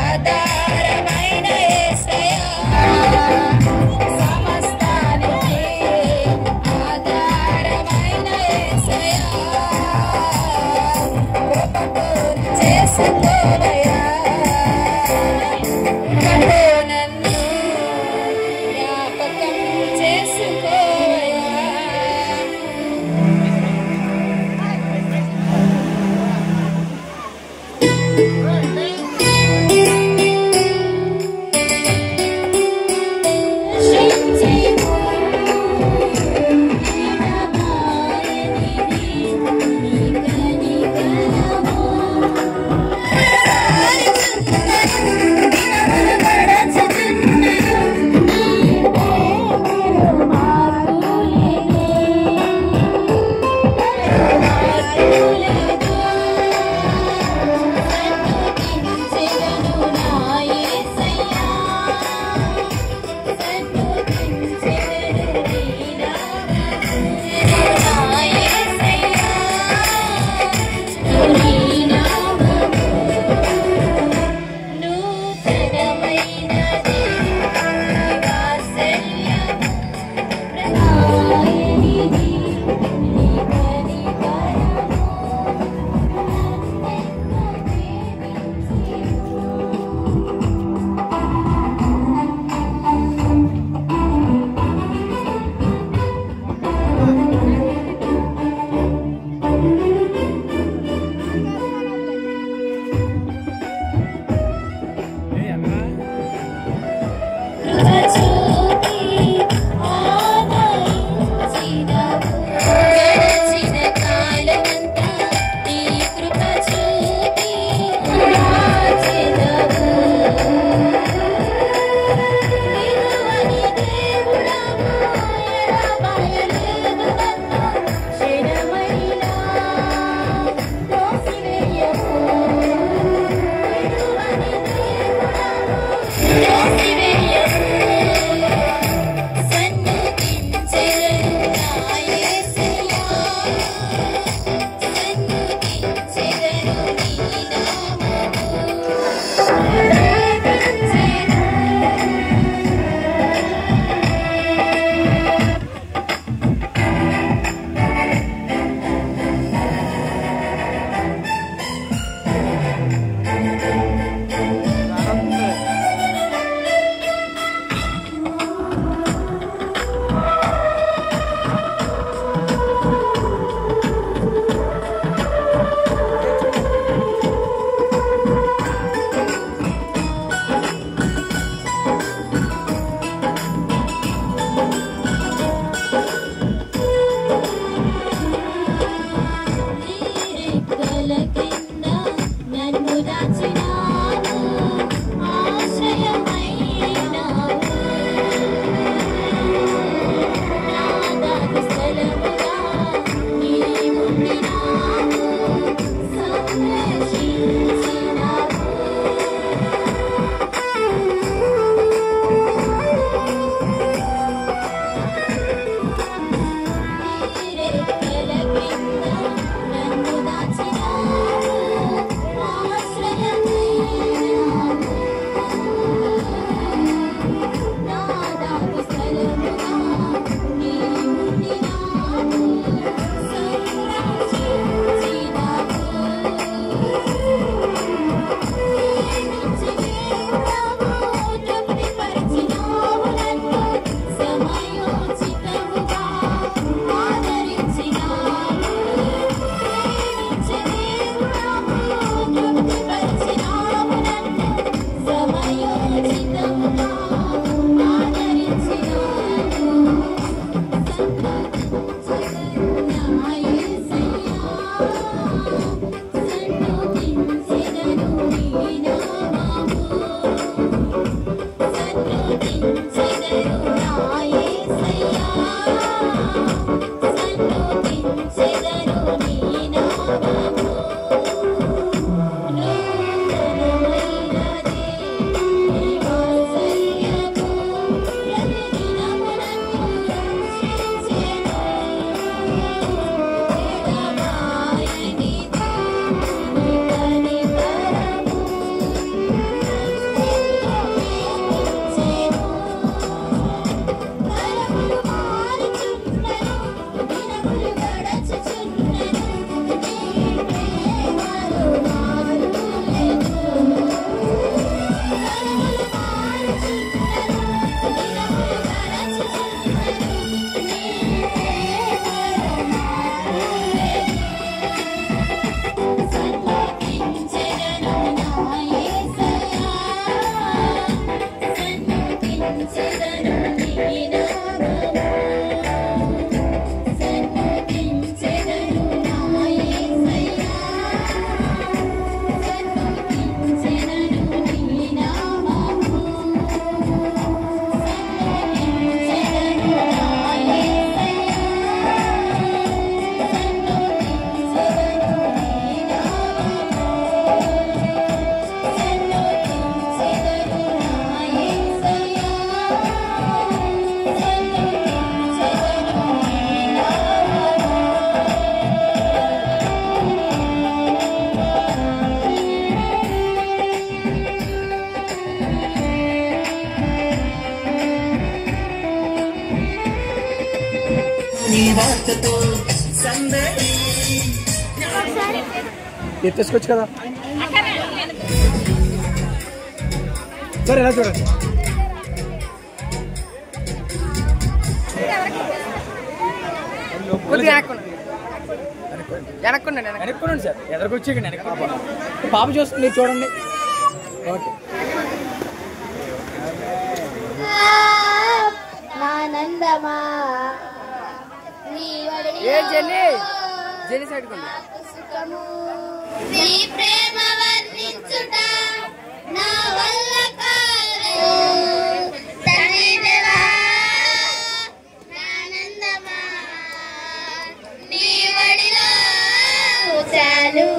ఆధారమైన యేసయ్యా సమస్తానికి ఆధారమైన యేసయ్యా కృపతో చేసుకోవయ్యా కృపతో నన్ను జ్ఞాపకం చేసుకోవయ్యా నన్ను దాచినావు ఆశ్రయం వార్తతో సందడి ఎత్తేసుకోవచ్చు కదా సరే ఎలా చూడండి వెనక్కున్నాండి సార్ ఎదరికొచ్చి పాప చూస్తుంది మీరు చూడండి ఓకే ఆనందమా జెని సైడ్ సుఖము నీ ప్రేమ వర్ణించుట నా వల్ల కాదు తనిదవా ఆనందమా నీ వడిలో చాలు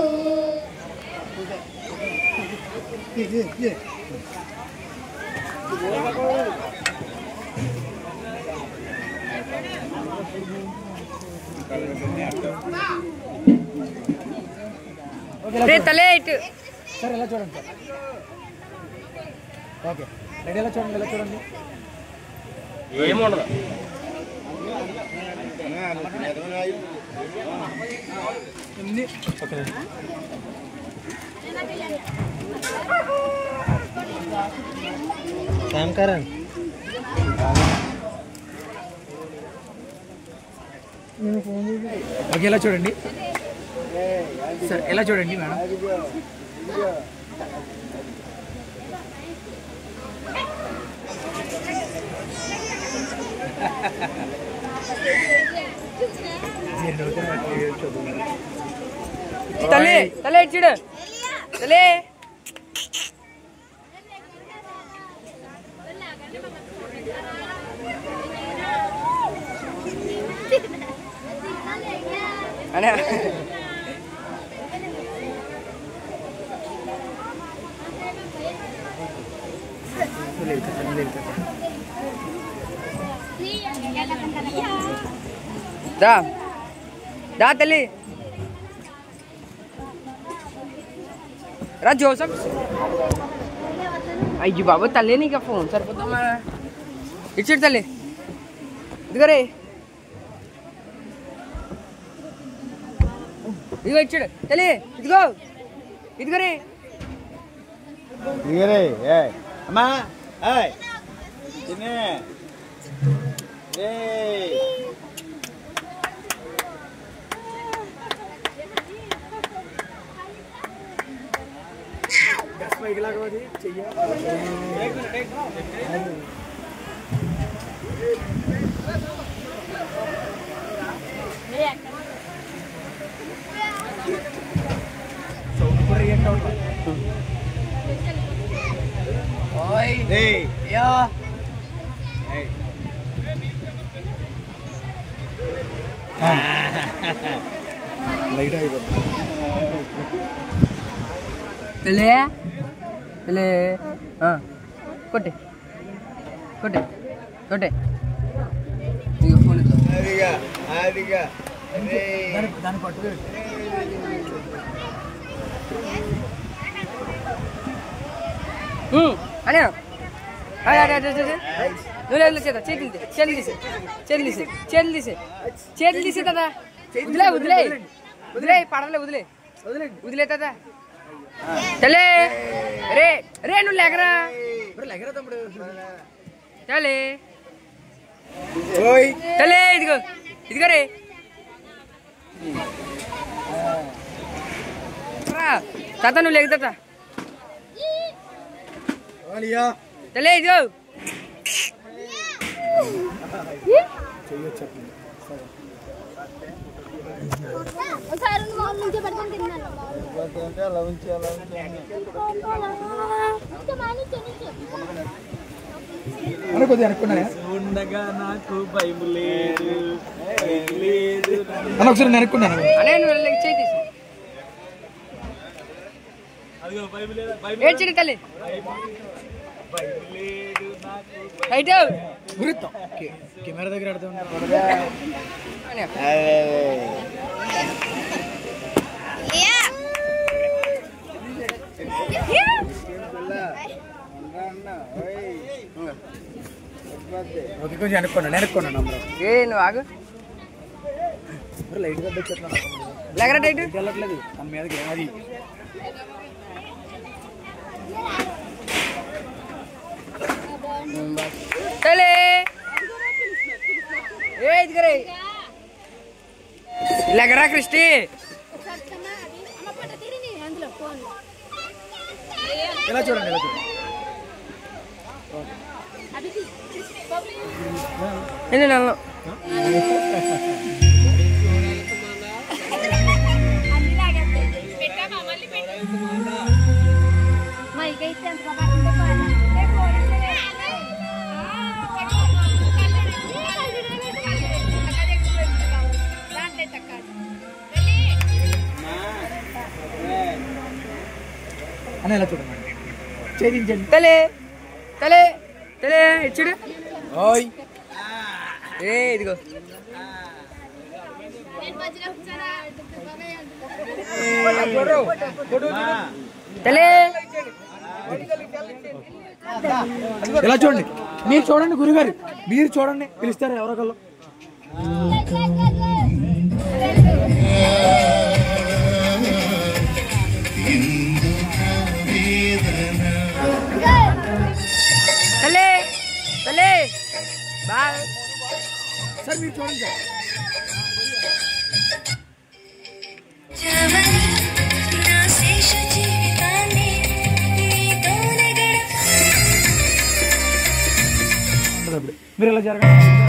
తలే ఇటు సార్ ఎలా చూడండి సార్ ఓకే రెడీ ఎలా చూడండి ఎలా చూడండి ఏముండదు సాయంకాలం ఓకే ఎలా చూడండి సార్ ఎలా చూడండి మేడం తలే తలే చూడు తలే అనే దా దా తల్లి రా జోసఫ్ అయ్యి బాబు తల్లి నీకు ఫోన్ సరిపోతామా ఇచ్చాడు తల్లి ఇదిగో రే ఇదిగో ఇచ్చాడు తల్లి ఇదిగో ఇదిగో రే అమ్మా తల్లి తల్లి కొట్టే కొట్టే కొట్టే ఇక ఫోన్ దాన్ని పట్టుకు అనే నువ్వు చేత చేతులు తీసే చేతులు తీసే చేతులు తీసే చేతులు తీసే కదా వదిలే వదిలే వదిలే పడలే వదిలే వదిలే తాత తలే రే రే నువ్వు లేకరా లేకరా తమ్ముడు తలే తలే ఇదిగో ఇదిగో రే తాత నువ్వు లేక తాత తలే ఇదిగో అనుకోద్ది అనుకున్నానే ఉండగా నాకు భయం లేదు లేదు అని ఒకసారి నేను అనుకున్నాను అనే నువ్వు చేయి తీసి ఏడ్చిడి తల్లి హైట్ గురితో కెమెరా దగ్గర ఆడుతూ ఓకే కొంచెం అనుకున్నాను ఏ నువ్వు ఆగు లైట్గా వచ్చేస్తున్నాను లేకరా టైట్ వెళ్ళట్లేదు దాని మీదకి ఏమది చలే ఏ ఇదిగరే లేకరా క్రిస్టి ఇలా చూడండి ఇలా చూడండి నేను అని ఇలా చూడండి చేయించండి తలే తలే తలే ఇచ్చుడు ఓయ్ ఏ ఇదిగో తలే ఇలా చూడండి మీరు చూడండి గురుగారు మీరు చూడండి పిలుస్తారు ఎవరొకళ్ళు తలే తలే బాయ్ సార్ మీరు చూడండి సార్ మీరు ఇలా జరగండి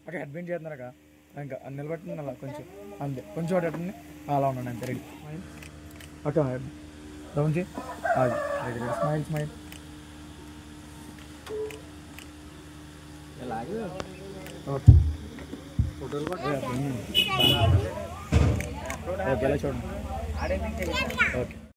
అక్కడ అడ్మిట్ చేస్తున్నారక ఇంకా నిలబెట్టింది అలా కొంచెం అంతే కొంచెం అటండి అలా ఉండండి అంతే రెడీ అక్క రౌండ్ అది స్మైల్ స్మైల్ ఓకే ఓకే ఇలా చూడండి ఓకే